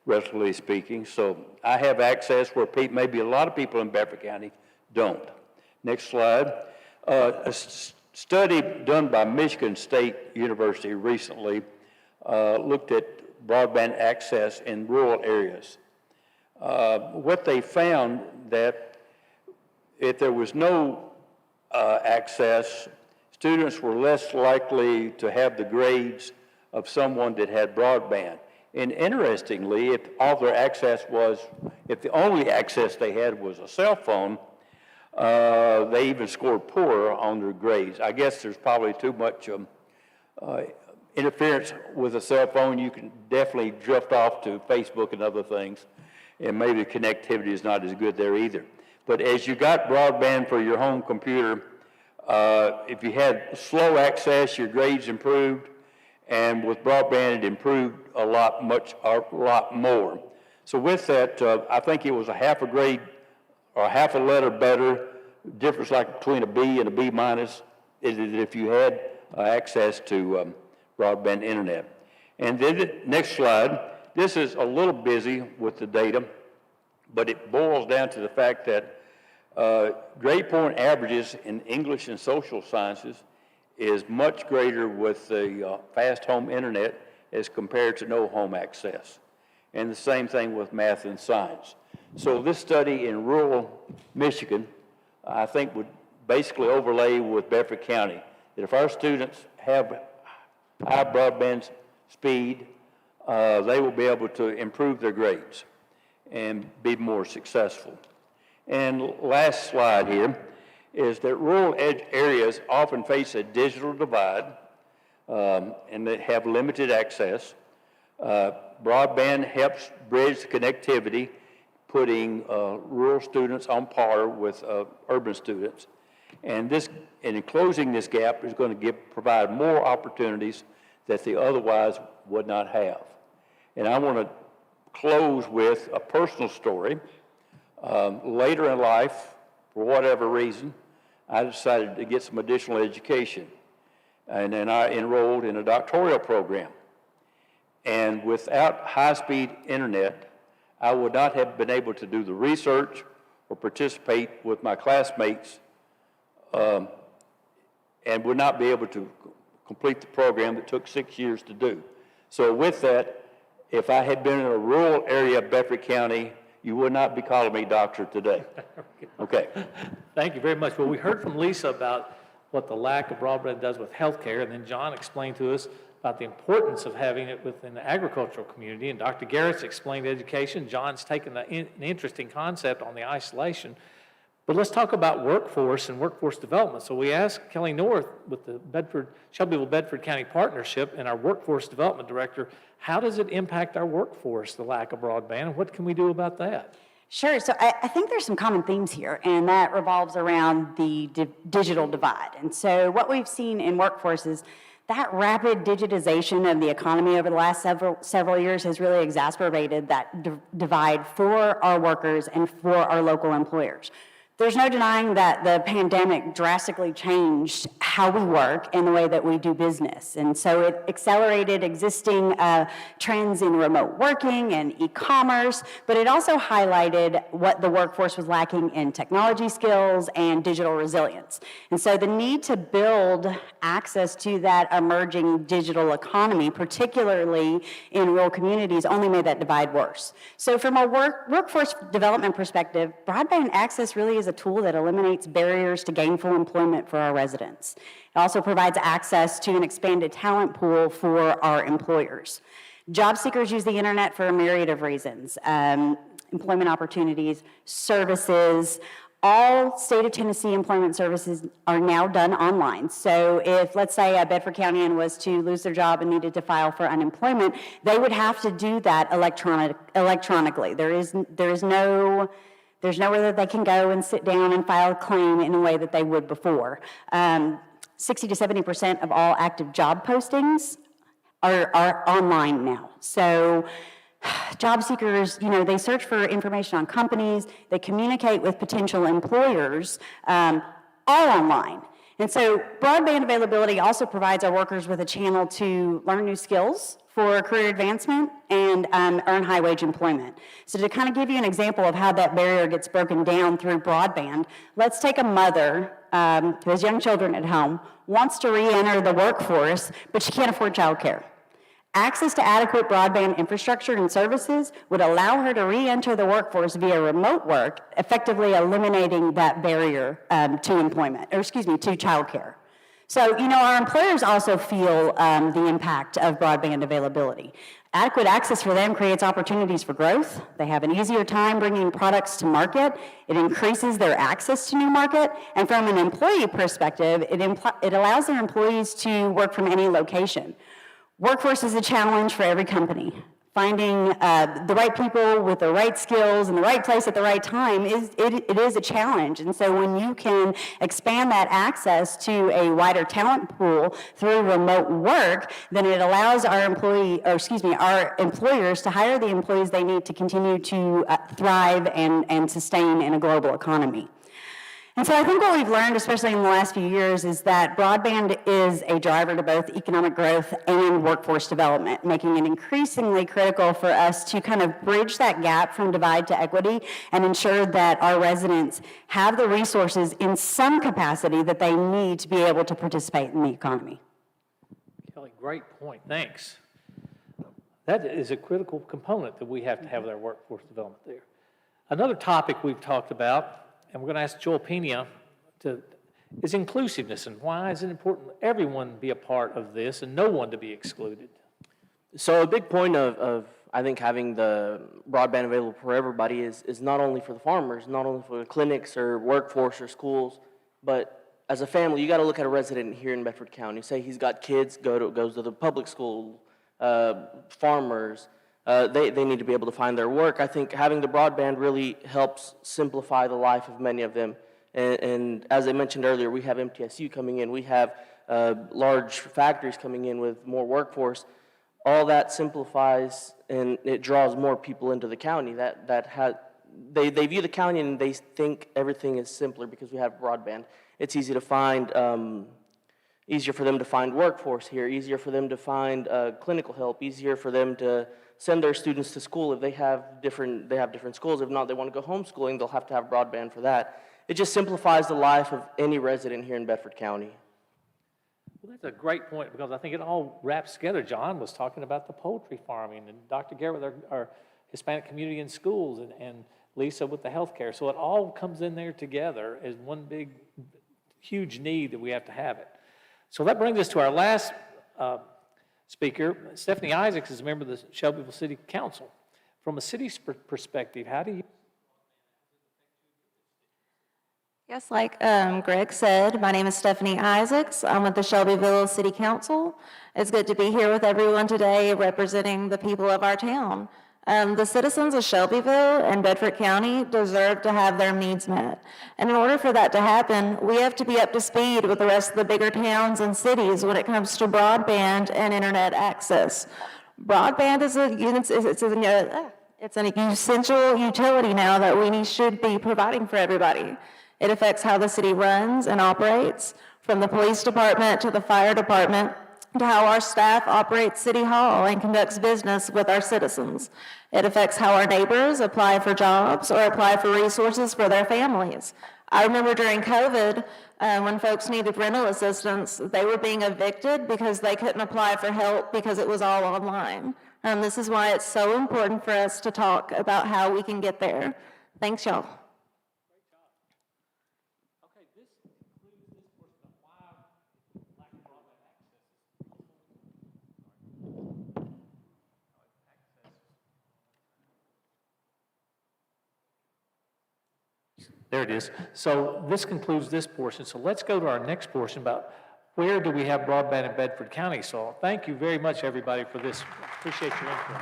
relatively speaking, so I have access where maybe a lot of people in Bedford County don't. Next slide. A study done by Michigan State University recently looked at broadband access in rural areas. What they found that if there was no access, students were less likely to have the grades of someone that had broadband. And interestingly, if the only access they had was a cell phone, they even scored poorer on their grades. I guess there's probably too much interference with a cell phone. You can definitely drift off to Facebook and other things, and maybe the connectivity is not as good there either. But as you got broadband for your home computer, if you had slow access, your grades improved, and with broadband, it improved a lot more. So with that, I think it was a half a grade or half a letter better, difference like between a B and a B minus, if you had access to broadband internet. And then next slide, this is a little busy with the data, but it boils down to the fact that grade point averages in English and social sciences is much greater with the fast home internet as compared to no home access. And the same thing with math and science. So this study in rural Michigan, I think would basically overlay with Bedford County, that if our students have high broadband speed, they will be able to improve their grades and be more successful. And last slide here is that rural areas often face a digital divide and they have limited access. Broadband helps bridge the connectivity, putting rural students on par with urban students. And in closing this gap is going to provide more opportunities that they otherwise would not have. And I want to close with a personal story. Later in life, for whatever reason, I decided to get some additional education. And then I enrolled in a doctoral program. And without high-speed internet, I would not have been able to do the research or participate with my classmates and would not be able to complete the program that took 6 years to do. So with that, if I had been in a rural area of Bedford County, you would not be calling me doctor today. Okay. Thank you very much. Well, we heard from Lisa about what the lack of broadband does with healthcare, and then John explained to us about the importance of having it within the agricultural community, and Dr. Garrett's explained education. John's taken an interesting concept on the isolation. But let's talk about workforce and workforce development. So we asked Kelly North with the Shelbyville-Bedford County Partnership and our Workforce Development Director, how does it impact our workforce, the lack of broadband, and what can we do about that? Sure. So I think there's some common themes here, and that revolves around the digital divide. And so what we've seen in workforce is that rapid digitization of the economy over the last several years has really exacerbated that divide for our workers and for our local employers. There's no denying that the pandemic drastically changed how we work and the way that we do business. And so it accelerated existing trends in remote working and e-commerce, but it also highlighted what the workforce was lacking in technology skills and digital resilience. And so the need to build access to that emerging digital economy, particularly in rural communities, only made that divide worse. So from a workforce development perspective, broadband access really is a tool that eliminates barriers to gainful employment for our residents. It also provides access to an expanded talent pool for our employers. Job seekers use the internet for a myriad of reasons, employment opportunities, services. All state of Tennessee employment services are now done online. So if, let's say, a Bedford Countyman was to lose their job and needed to file for unemployment, they would have to do that electronically. There's nowhere that they can go and sit down and file a claim in a way that they would before. 60 to 70% of all active job postings are online now. So job seekers, they search for information on companies, they communicate with potential employers, all online. And so broadband availability also provides our workers with a channel to learn new skills for career advancement and earn high-wage employment. So to kind of give you an example of how that barrier gets broken down through broadband, let's take a mother who has young children at home, wants to re-enter the workforce, but she can't afford childcare. Access to adequate broadband infrastructure and services would allow her to re-enter the workforce via remote work, effectively eliminating that barrier to employment, to childcare. So, our employers also feel the impact of broadband availability. Adequate access for them creates opportunities for growth. They have an easier time bringing products to market. It increases their access to new market. And from an employee perspective, it allows their employees to work from any location. Workforce is a challenge for every company. Finding the right people with the right skills in the right place at the right time it is a challenge. And so when you can expand that access to a wider talent pool through remote work, then it allows our employers to hire the employees they need to continue to thrive and sustain in a global economy. And so I think what we've learned, especially in the last few years, is that broadband is a driver to both economic growth and workforce development, making it increasingly critical for us to kind of bridge that gap from divide to equity and ensure that our residents have the resources in some capacity that they need to be able to participate in the economy. Kelly, great point. Thanks. That is a critical component that we have to have with our workforce development there. Another topic we've talked about, and we're going to ask Joel Pena is inclusiveness, and why is it important everyone be a part of this and no one to be excluded? So a big point of I think having the broadband available for everybody is not only for the farmers, not only for the clinics or workforce or schools, but as a family, you got to look at a resident here in Bedford County. Say he's got kids, goes to the public school, farmers. They need to be able to find their work. I think having the broadband really helps simplify the life of many of them. And as I mentioned earlier, we have MTSU coming in. We have large factories coming in with more workforce. All that simplifies and it draws more people into the county. They view the county and they think everything is simpler because we have broadband. It's easy to find easier for them to find workforce here, easier for them to find clinical help, easier for them to send their students to school if they have different schools. If not, they want to go homeschooling, they'll have to have broadband for that. It just simplifies the life of any resident here in Bedford County. Well, that's a great point, because I think it all wraps together. John was talking about the poultry farming, and Dr. Garrett with our Hispanic community in schools, and Lisa with the healthcare. So it all comes in there together as one big, huge need that we have to have it. So that brings us to our last speaker. Stephanie Isaacs is a member of the Shelbyville City Council. From a city's perspective, how do you? Yes, like Greg said, my name is Stephanie Isaacs. I'm with the Shelbyville City Council. It's good to be here with everyone today representing the people of our town. The citizens of Shelbyville and Bedford County deserve to have their needs met. And in order for that to happen, we have to be up to speed with the rest of the bigger towns and cities when it comes to broadband and internet access. Broadband is an essential utility now that we should be providing for everybody. It affects how the city runs and operates, from the police department to the fire department, to how our staff operates City Hall and conducts business with our citizens. It affects how our neighbors apply for jobs or apply for resources for their families. I remember during COVID, when folks needed rental assistance, they were being evicted because they couldn't apply for help because it was all online. This is why it's so important for us to talk about how we can get there. Thanks, y'all. There it is. So this concludes this portion. So let's go to our next portion about where do we have broadband in Bedford County. So thank you very much, everybody, for this. Appreciate your input.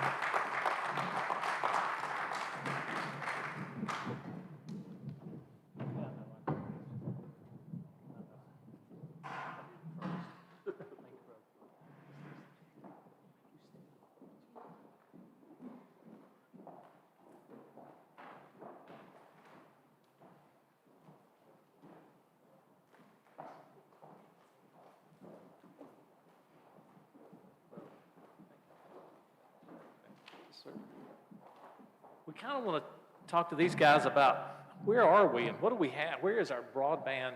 We kind of want to talk to these guys about where are we and what do we have? Where is our broadband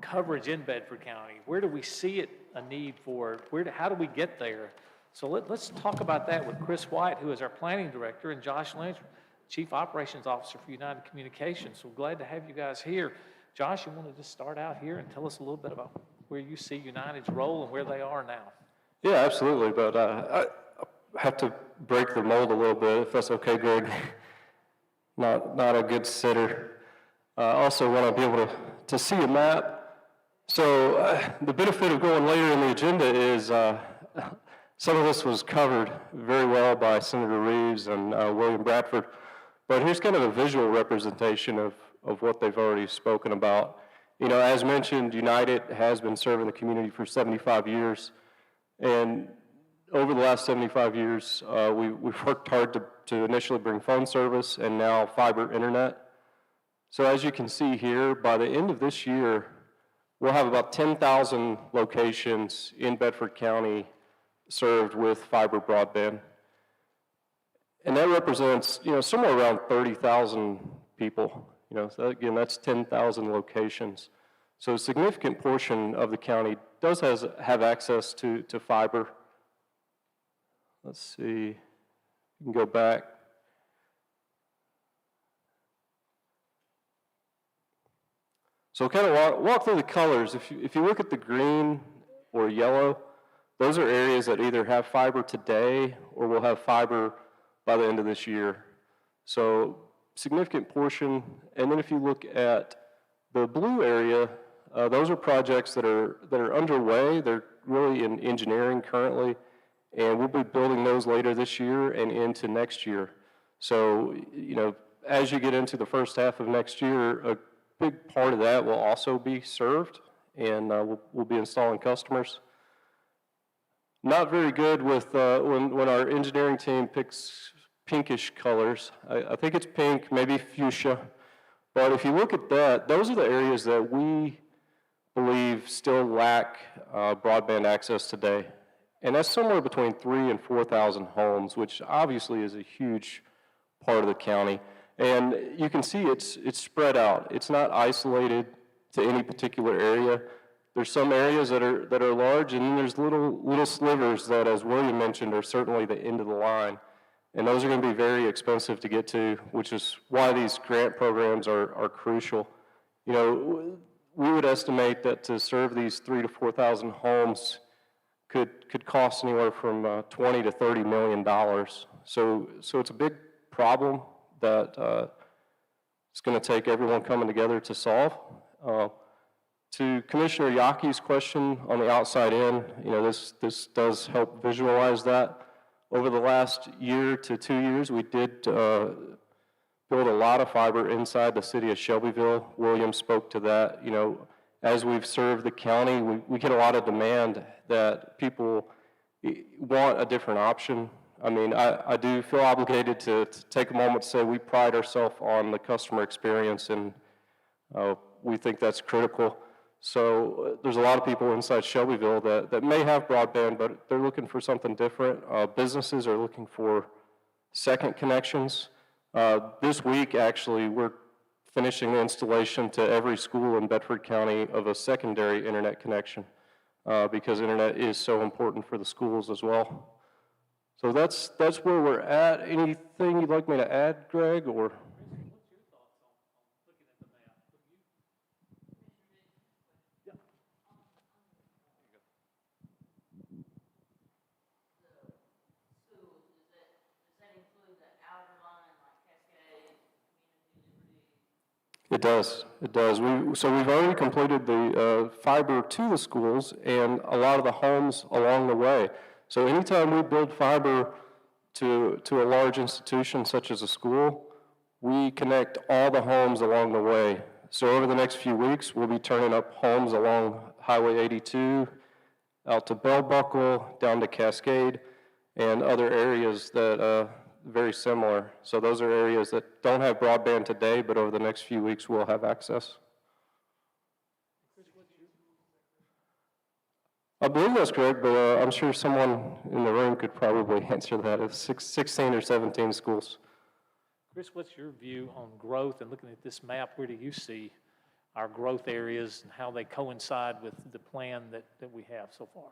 coverage in Bedford County? Where do we see it a need for? How do we get there? So let's talk about that with Chris White, who is our planning director, and Josh Lynch, Chief Operations Officer for United Communications. So glad to have you guys here. Josh, you want to just start out here and tell us a little bit about where you see United's role and where they are now? Yeah, absolutely, but I have to break the mold a little bit, if that's okay, Greg. Not a good sitter. I also want to be able to see a map. So the benefit of going later in the agenda is some of this was covered very well by Senator Reeves and William Bradford, but here's kind of a visual representation of what they've already spoken about. You know, as mentioned, United has been serving the community for 75 years, and over the last 75 years, we've worked hard to initially bring phone service and now fiber internet. So as you can see here, by the end of this year, we'll have about 10,000 locations in Bedford County served with fiber broadband. And that represents, you know, somewhere around 30,000 people. You know, so again, that's 10,000 locations. So a significant portion of the county does have access to fiber. Let's see, you can go back. So kind of walk through the colors. If you look at the green or yellow, those are areas that either have fiber today or will have fiber by the end of this year. So significant portion. And then if you look at the blue area, those are projects that are underway. They're really in engineering currently. And we'll be building those later this year and into next year. So, you know, as you get into the first half of next year, a big part of that will also be served, and we'll be installing customers. Not very good with when our engineering team picks pinkish colors. I think it's pink, maybe fuchsia. But if you look at that, those are the areas that we believe still lack broadband access today. And that's somewhere between 3,000 and 4,000 homes, which obviously is a huge part of the county. And you can see it's spread out. It's not isolated to any particular area. There's some areas that are large, and then there's little slivers that, as William mentioned, are certainly the end of the line. And those are going to be very expensive to get to, which is why these grant programs are crucial. You know, we would estimate that to serve these 3,000 to 4,000 homes could cost anywhere from $20 to $30 million. So it's a big problem that it's going to take everyone coming together to solve. To Commissioner Yaki's question on the outside in, you know, this does help visualize that. Over the last year to 2 years, we did build a lot of fiber inside the city of Shelbyville. William spoke to that. You know, as we've served the county, we get a lot of demand that people want a different option. I mean, I do feel obligated to take a moment to say we pride ourselves on the customer experience, and we think that's critical. So there's a lot of people inside Shelbyville that may have broadband, but they're looking for something different. Businesses are looking for second connections. This week, actually, we're finishing the installation to every school in Bedford County of a secondary internet connection because internet is so important for the schools as well. So that's where we're at. Anything you'd like me to add, Greg, or? It does. It does. So we've already completed the fiber to the schools and a lot of the homes along the way. So anytime we build fiber to a large institution such as a school, we connect all the homes along the way. So over the next few weeks, we'll be turning up homes along Highway 82, out to Bell Buckle, down to Cascade, and other areas that very similar. So those are areas that don't have broadband today, but over the next few weeks will have access. I believe that's correct, but I'm sure someone in the room could probably answer that. It's 16 or 17 schools. Chris, what's your view on growth, and looking at this map, where do you see our growth areas and how they coincide with the plan that we have so far?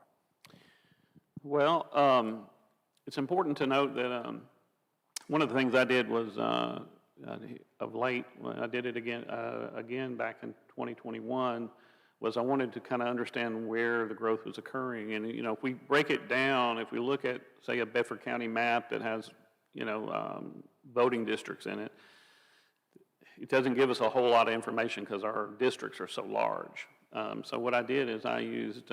Well, it's important to note that one of the things I did was of late, I did it again back in 2021, was I wanted to kind of understand where the growth was occurring. And, you know, if we break it down, if we look at, say, a Bedford County map that has, you know, voting districts in it, it doesn't give us a whole lot of information because our districts are so large. So what I did is I used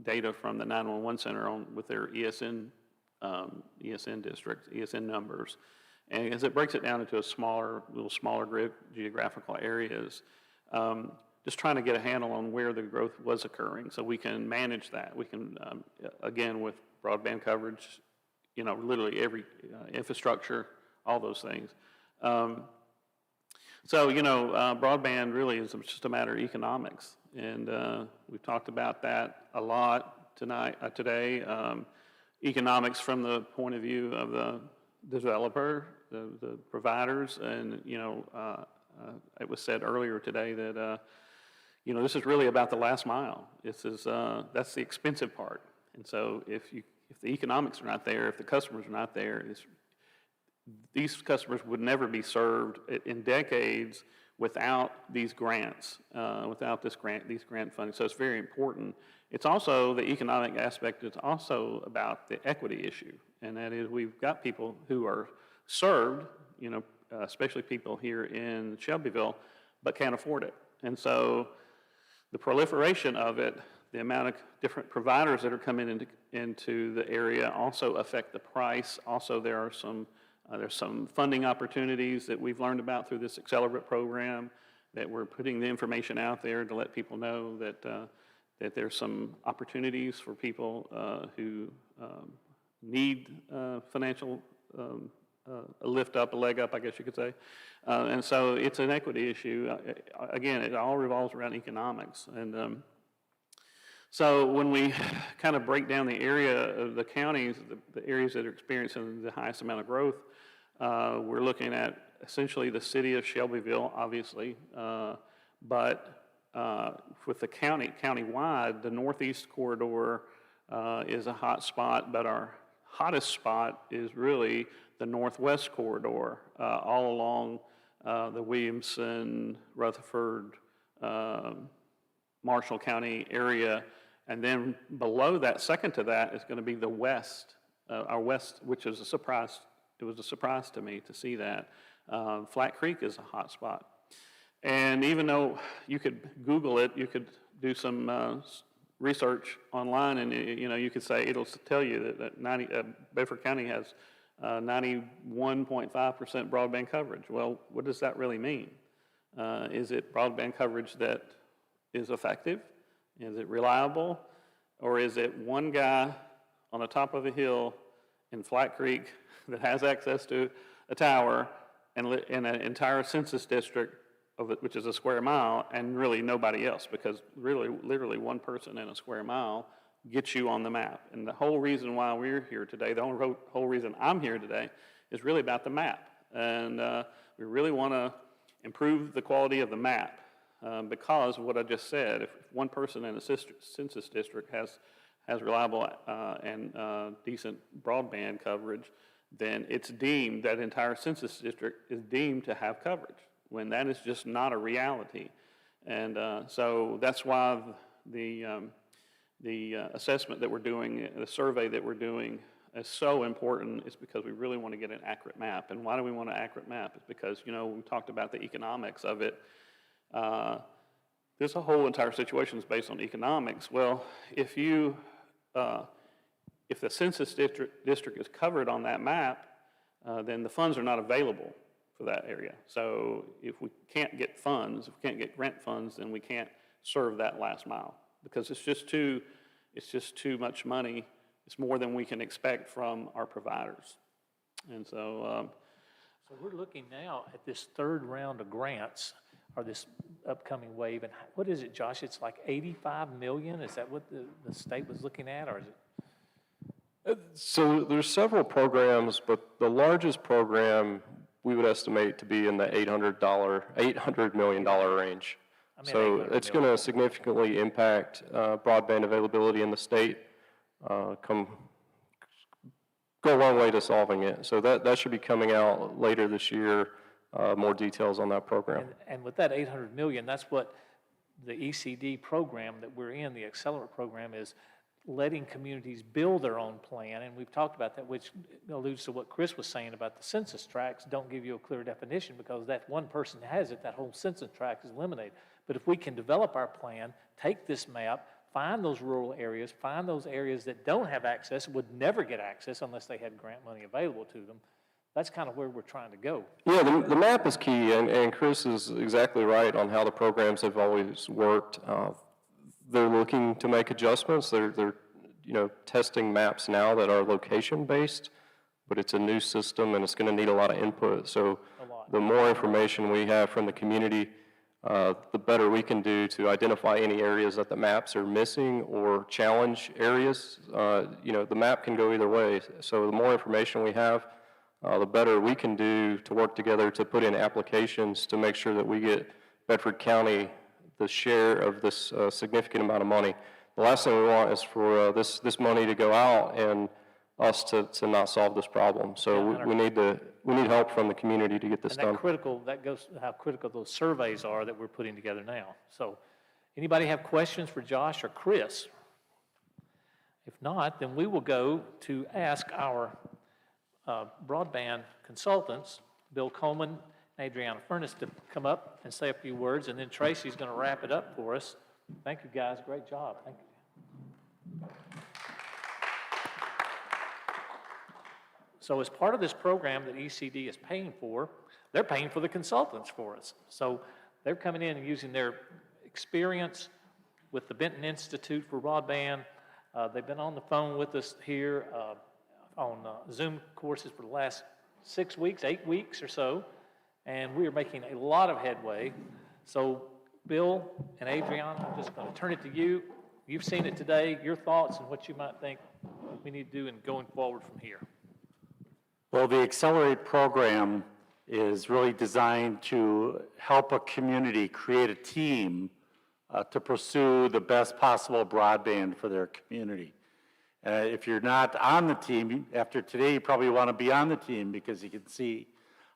data from the 911 center with their ESN districts, ESN numbers. And as it breaks it down into a little smaller geographical areas, just trying to get a handle on where the growth was occurring so we can manage that. We can, again, with broadband coverage, you know, literally every infrastructure, all those things. So, you know, broadband really is just a matter of economics. And we've talked about that a lot today. Economics from the point of view of the developer, the providers, and, you know, it was said earlier today that, you know, this is really about the last mile. This is, that's the expensive part. And so if the economics are not there, if the customers are not there, these customers would never be served in decades without these grants, without these grant funding. So it's very important. It's also, the economic aspect is also about the equity issue. And that is, we've got people who are served, you know, especially people here in Shelbyville, but can't afford it. And so the proliferation of it, the amount of different providers that are coming into the area also affect the price. Also, there are there's some funding opportunities that we've learned about through this Accelerate program, that we're putting the information out there to let people know that that there's some opportunities for people who need financial a lift up, a leg up, I guess you could say. And so it's an equity issue. Again, it all revolves around economics. And so when we kind of break down the area of the counties, the areas that are experiencing the highest amount of growth, we're looking at essentially the city of Shelbyville, obviously, but with the countywide, the northeast corridor is a hot spot, but our hottest spot is really the northwest corridor, all along the Williamson, Rutherford, Marshall County area. And then below that, second to that, is going to be the west, our west, which is a surprise. It was a surprise to me to see that. Flat Creek is a hot spot. And even though you could Google it, you could do some research online, and you could say it'll tell you that Bedford County has 91.5% broadband coverage. Well, what does that really mean? Is it broadband coverage that is effective? Is it reliable? Or is it one guy on the top of a hill in Flat Creek that has access to a tower and in an entire census district of it, which is a square mile, and really nobody else, because really, literally one person in a square mile gets you on the map. And the whole reason why we're here today, the whole reason I'm here today, is really about the map. And we really want to improve the quality of the map because of what I just said. If one person in a census district has reliable and decent broadband coverage, then it's deemed, that entire census district is deemed to have coverage, when that is just not a reality. And so that's why the assessment that we're doing, the survey that we're doing is so important, is because we really want to get an accurate map. And why do we want an accurate map? It's because, we talked about the economics of it. This whole entire situation is based on economics. Well, if the census district is covered on that map, then the funds are not available for that area. So if we can't get funds, if we can't get grant funds, then we can't serve that last mile, because it's just too much money. It's more than we can expect from our providers. And so So we're looking now at this third round of grants, or this upcoming wave, and what is it, Josh? It's like 85 million? Is that what the state was looking at, or is it? So there's several programs, but the largest program we would estimate to be in the $800 million range. So it's going to significantly impact broadband availability in the state, go a long way to solving it. So that should be coming out later this year, more details on that program. And with that 800 million, that's what the ECD program that we're in, the Accelerate program, is letting communities build their own plan. And we've talked about that, which alludes to what Chris was saying about the census tracts don't give you a clear definition, because that one person has it, that whole census tract is eliminated. But if we can develop our plan, take this map, find those rural areas, find those areas that don't have access, would never get access unless they had grant money available to them, that's kind of where we're trying to go. Yeah, the map is key, and Chris is exactly right on how the programs have always worked. They're looking to make adjustments. They're testing maps now that are location-based, but it's a new system and it's going to need a lot of input. So the more information we have from the community, the better we can do to identify any areas that the maps are missing or challenge areas. The map can go either way. So the more information we have, the better we can do to work together to put in applications to make sure that we get Bedford County the share of this significant amount of money. The last thing we want is for this money to go out and us to not solve this problem. So we need help from the community to get this done. That goes to how critical those surveys are that we're putting together now. So anybody have questions for Josh or Chris? If not, then we will go to ask our broadband consultants, Bill Coleman and Adriana Furness, to come up and say a few words, and then Tracy's going to wrap it up for us. Thank you, guys. Great job. Thank you. So as part of this program that ECD is paying for, they're paying for the consultants for us. So they're coming in and using their experience with the Benton Institute for Broadband. They've been on the phone with us here on Zoom courses for the last 6 weeks, 8 weeks or so, and we are making a lot of headway. So Bill and Adriana, I'm just going to turn it to you. You've seen it today, your thoughts and what you might think we need to do in going forward from here. Well, the Accelerate program is really designed to help a community create a team to pursue the best possible broadband for their community. If you're not on the team, after today, you probably want to be on the team because you can see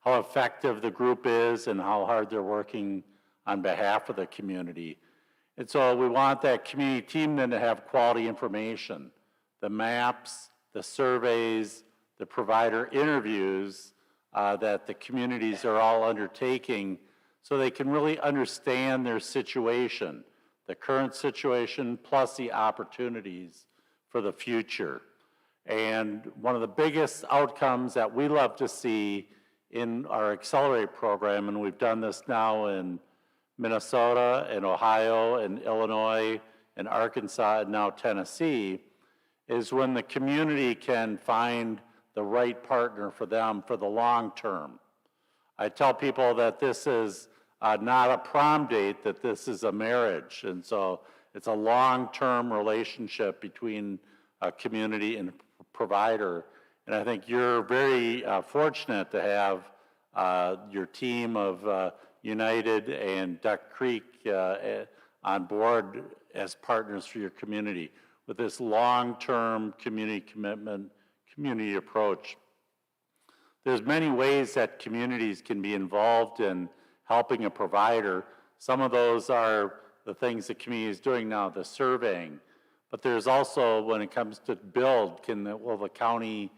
how effective the group is and how hard they're working on behalf of the community. And so we want that community team then to have quality information, the maps, the surveys, the provider interviews that the communities are all undertaking so they can really understand their situation, the current situation plus the opportunities for the future. And one of the biggest outcomes that we love to see in our Accelerate program, and we've done this now in Minnesota and Ohio and Illinois and Arkansas and now Tennessee, is when the community can find the right partner for them for the long term. I tell people that this is not a prom date, that this is a marriage. And so it's a long-term relationship between a community and a provider. And I think you're very fortunate to have your team of United and Duck Creek on board as partners for your community with this long-term community commitment, community approach. There's many ways that communities can be involved in helping a provider. Some of those are the things the community is doing now, the surveying. But there's also, when it comes to build, will the county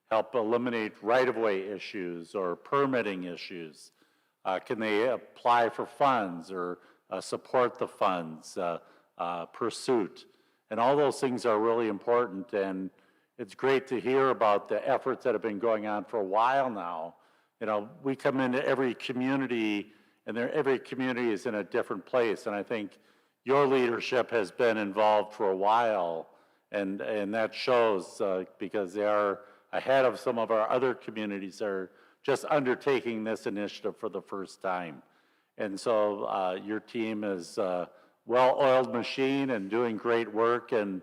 help eliminate right-of-way issues or permitting issues? Can they apply for funds or support the funds, pursuit? And all those things are really important, and it's great to hear about the efforts that have been going on for a while now. You know, we come into every community, and every community is in a different place, and I think your leadership has been involved for a while, and that shows because they are ahead of some of our other communities that are just undertaking this initiative for the first time. And so your team is a well-oiled machine and doing great work, and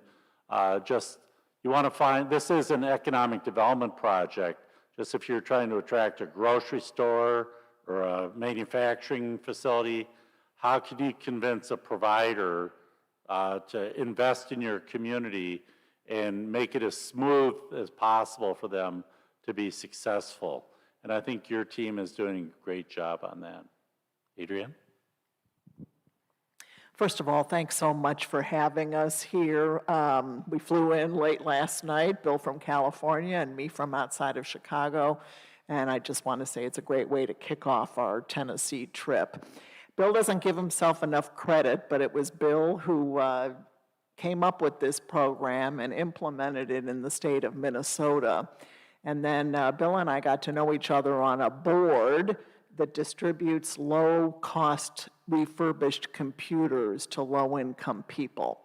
you want to find, this is an economic development project. Just if you're trying to attract a grocery store or a manufacturing facility, how can you convince a provider to invest in your community and make it as smooth as possible for them to be successful? And I think your team is doing a great job on that. Adrienne? First of all, thanks so much for having us here. We flew in late last night, Bill from California and me from outside of Chicago. And I just want to say it's a great way to kick off our Tennessee trip. Bill doesn't give himself enough credit, but it was Bill who came up with this program and implemented it in the state of Minnesota. And then Bill and I got to know each other on a board that distributes low-cost refurbished computers to low-income people.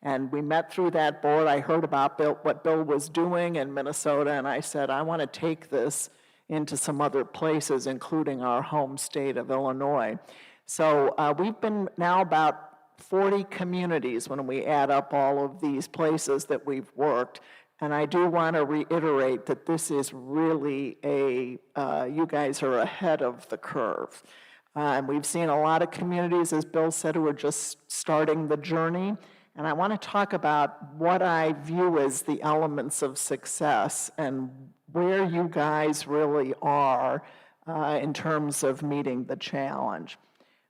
And we met through that board. I heard about what Bill was doing in Minnesota, and I said, I want to take this into some other places, including our home state of Illinois. So we've been now about 40 communities when we add up all of these places that we've worked. And I do want to reiterate that this is really you guys are ahead of the curve. And we've seen a lot of communities, as Bill said, who are just starting the journey. And I want to talk about what I view as the elements of success and where you guys really are in terms of meeting the challenge.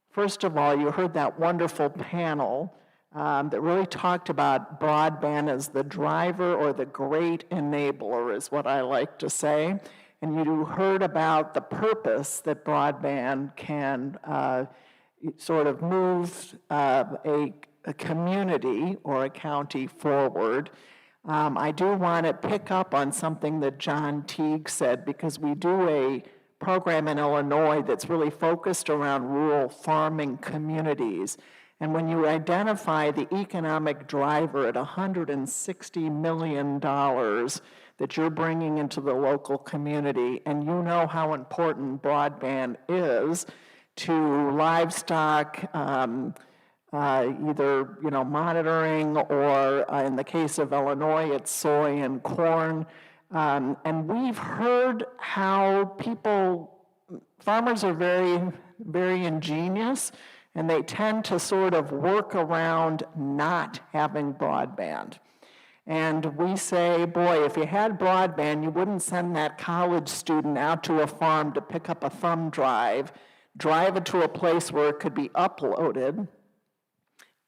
First of all, you heard that wonderful panel that really talked about broadband as the driver or the great enabler, is what I like to say. And you heard about the purpose that broadband can sort of move a community or a county forward. I do want to pick up on something that John Teague said, because we do a program in Illinois that's really focused around rural farming communities. And when you identify the economic driver at $160 million, that you're bringing into the local community, and you know how important broadband is to livestock, either monitoring, or in the case of Illinois, it's soy and corn. And we've heard how farmers are very, very ingenious, and they tend to sort of work around not having broadband. And we say, boy, if you had broadband, you wouldn't send that college student out to a farm to pick up a thumb drive it to a place where it could be uploaded,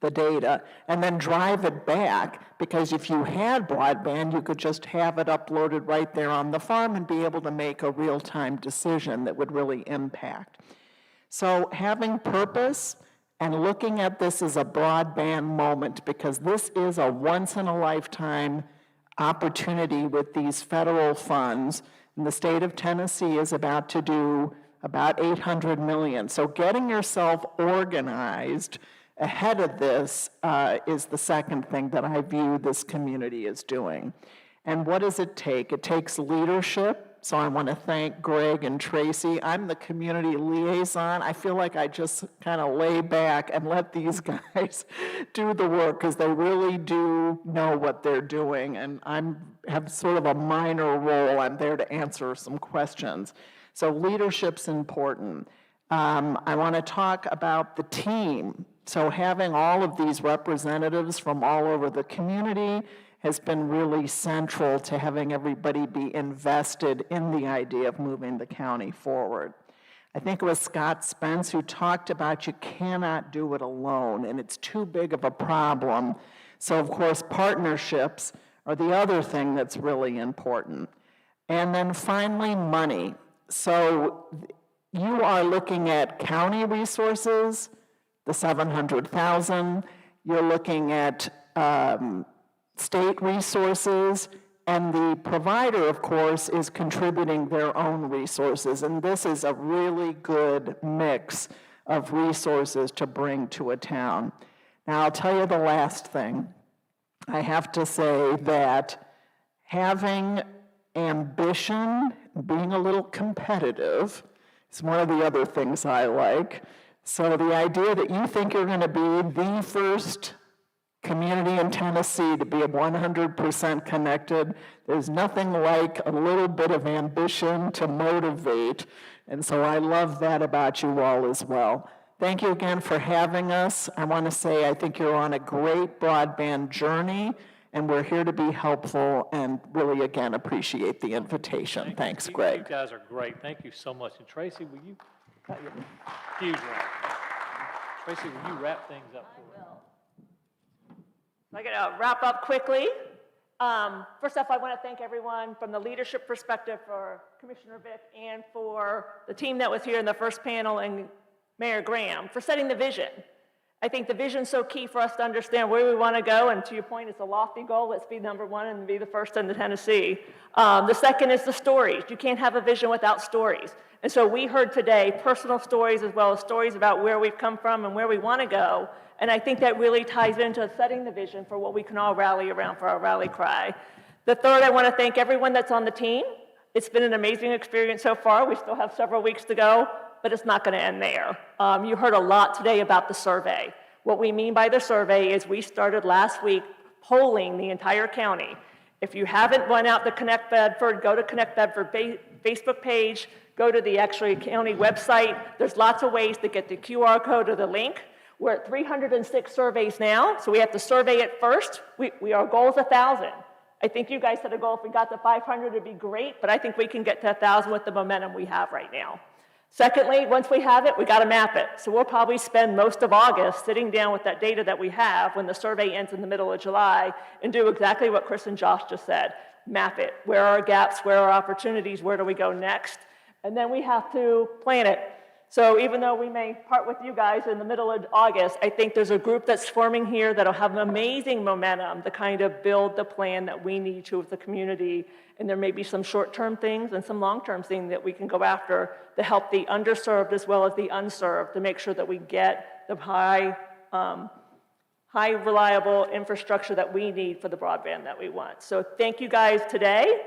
the data, and then drive it back, because if you had broadband, you could just have it uploaded right there on the farm and be able to make a real-time decision that would really impact. So having purpose and looking at this as a broadband moment, because this is a once-in-a-lifetime opportunity with these federal funds, and the state of Tennessee is about to do about $800 million. So getting yourself organized ahead of this is the second thing that I view this community as doing. And what does it take? It takes leadership. So I want to thank Greg and Tracy. I'm the community liaison. I feel like I just kind of lay back and let these guys do the work, because they really do know what they're doing. And I have sort of a minor role. I'm there to answer some questions. So leadership's important. I want to talk about the team. So having all of these representatives from all over the community has been really central to having everybody be invested in the idea of moving the county forward. I think it was Scott Spence who talked about you cannot do it alone, and it's too big of a problem. So of course, partnerships are the other thing that's really important. And then finally, money. So you are looking at county resources, the $700,000. You're looking at state resources, and the provider, of course, is contributing their own resources. And this is a really good mix of resources to bring to a town. Now, I'll tell you the last thing. I have to say that having ambition, being a little competitive, is one of the other things I like. So the idea that you think you're going to be the first community in Tennessee to be 100% connected, there's nothing like a little bit of ambition to motivate. And so I love that about you all as well. Thank you again for having us. I want to say I think you're on a great broadband journey, and we're here to be helpful, and really, again, appreciate the invitation. Thanks, Greg. You guys are great. Thank you so much. And Tracy, will you cut your huge wrap? Tracy, will you wrap things up for us? I'm going to wrap up quickly. First off, I want to thank everyone from the leadership perspective, for Commissioner Vick and for the team that was here in the first panel, and Mayor Graham for setting the vision. I think the vision's so key for us to understand where we want to go, and to your point, it's a lofty goal. Let's be number one and be the first in the Tennessee. The second is the stories. You can't have a vision without stories. And so we heard today personal stories as well as stories about where we've come from and where we want to go. And I think that really ties into setting the vision for what we can all rally around for our rally cry. The third, I want to thank everyone that's on the team. It's been an amazing experience so far. We still have several weeks to go, but it's not going to end there. You heard a lot today about the survey. What we mean by the survey is we started last week polling the entire county. If you haven't went out to Connect Bedford, go to Connect Bedford Facebook page, go to the actual county website. There's lots of ways to get the QR code or the link. We're at 306 surveys now, so we have to survey it first. Our goal is 1,000. I think you guys set a goal. If we got to 500, it'd be great, but I think we can get to 1,000 with the momentum we have right now. Secondly, once we have it, we got to map it. So we'll probably spend most of August sitting down with that data that we have when the survey ends in the middle of July and do exactly what Chris and Josh just said. Map it. Where are our gaps? Where are our opportunities? Where do we go next? And then we have to plan it. So even though we may part with you guys in the middle of August, I think there's a group that's forming here that'll have amazing momentum to kind of build the plan that we need to with the community. And there may be some short-term things and some long-term things that we can go after to help the underserved as well as the unserved, to make sure that we get the high high reliable infrastructure that we need for the broadband that we want. So thank you guys today.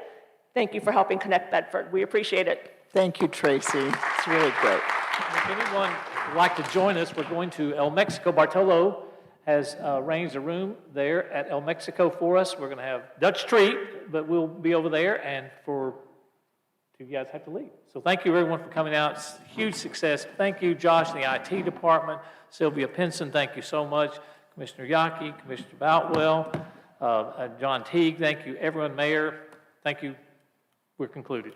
Thank you for helping connect Bedford. We appreciate it. Thank you, Tracy. It's really great. If anyone would like to join us, we're going to El Mexico. Bartolo has arranged a room there at El Mexico for us. We're going to have Dutch treat, but we'll be over there, and you guys have to leave. So thank you, everyone, for coming out. It's a huge success. Thank you, Josh, and the IT department. Sylvia Pinson, thank you so much. Commissioner Yaki, Commissioner Boutwell, John Teague, thank you. Everyone, Mayor, thank you. We're concluded.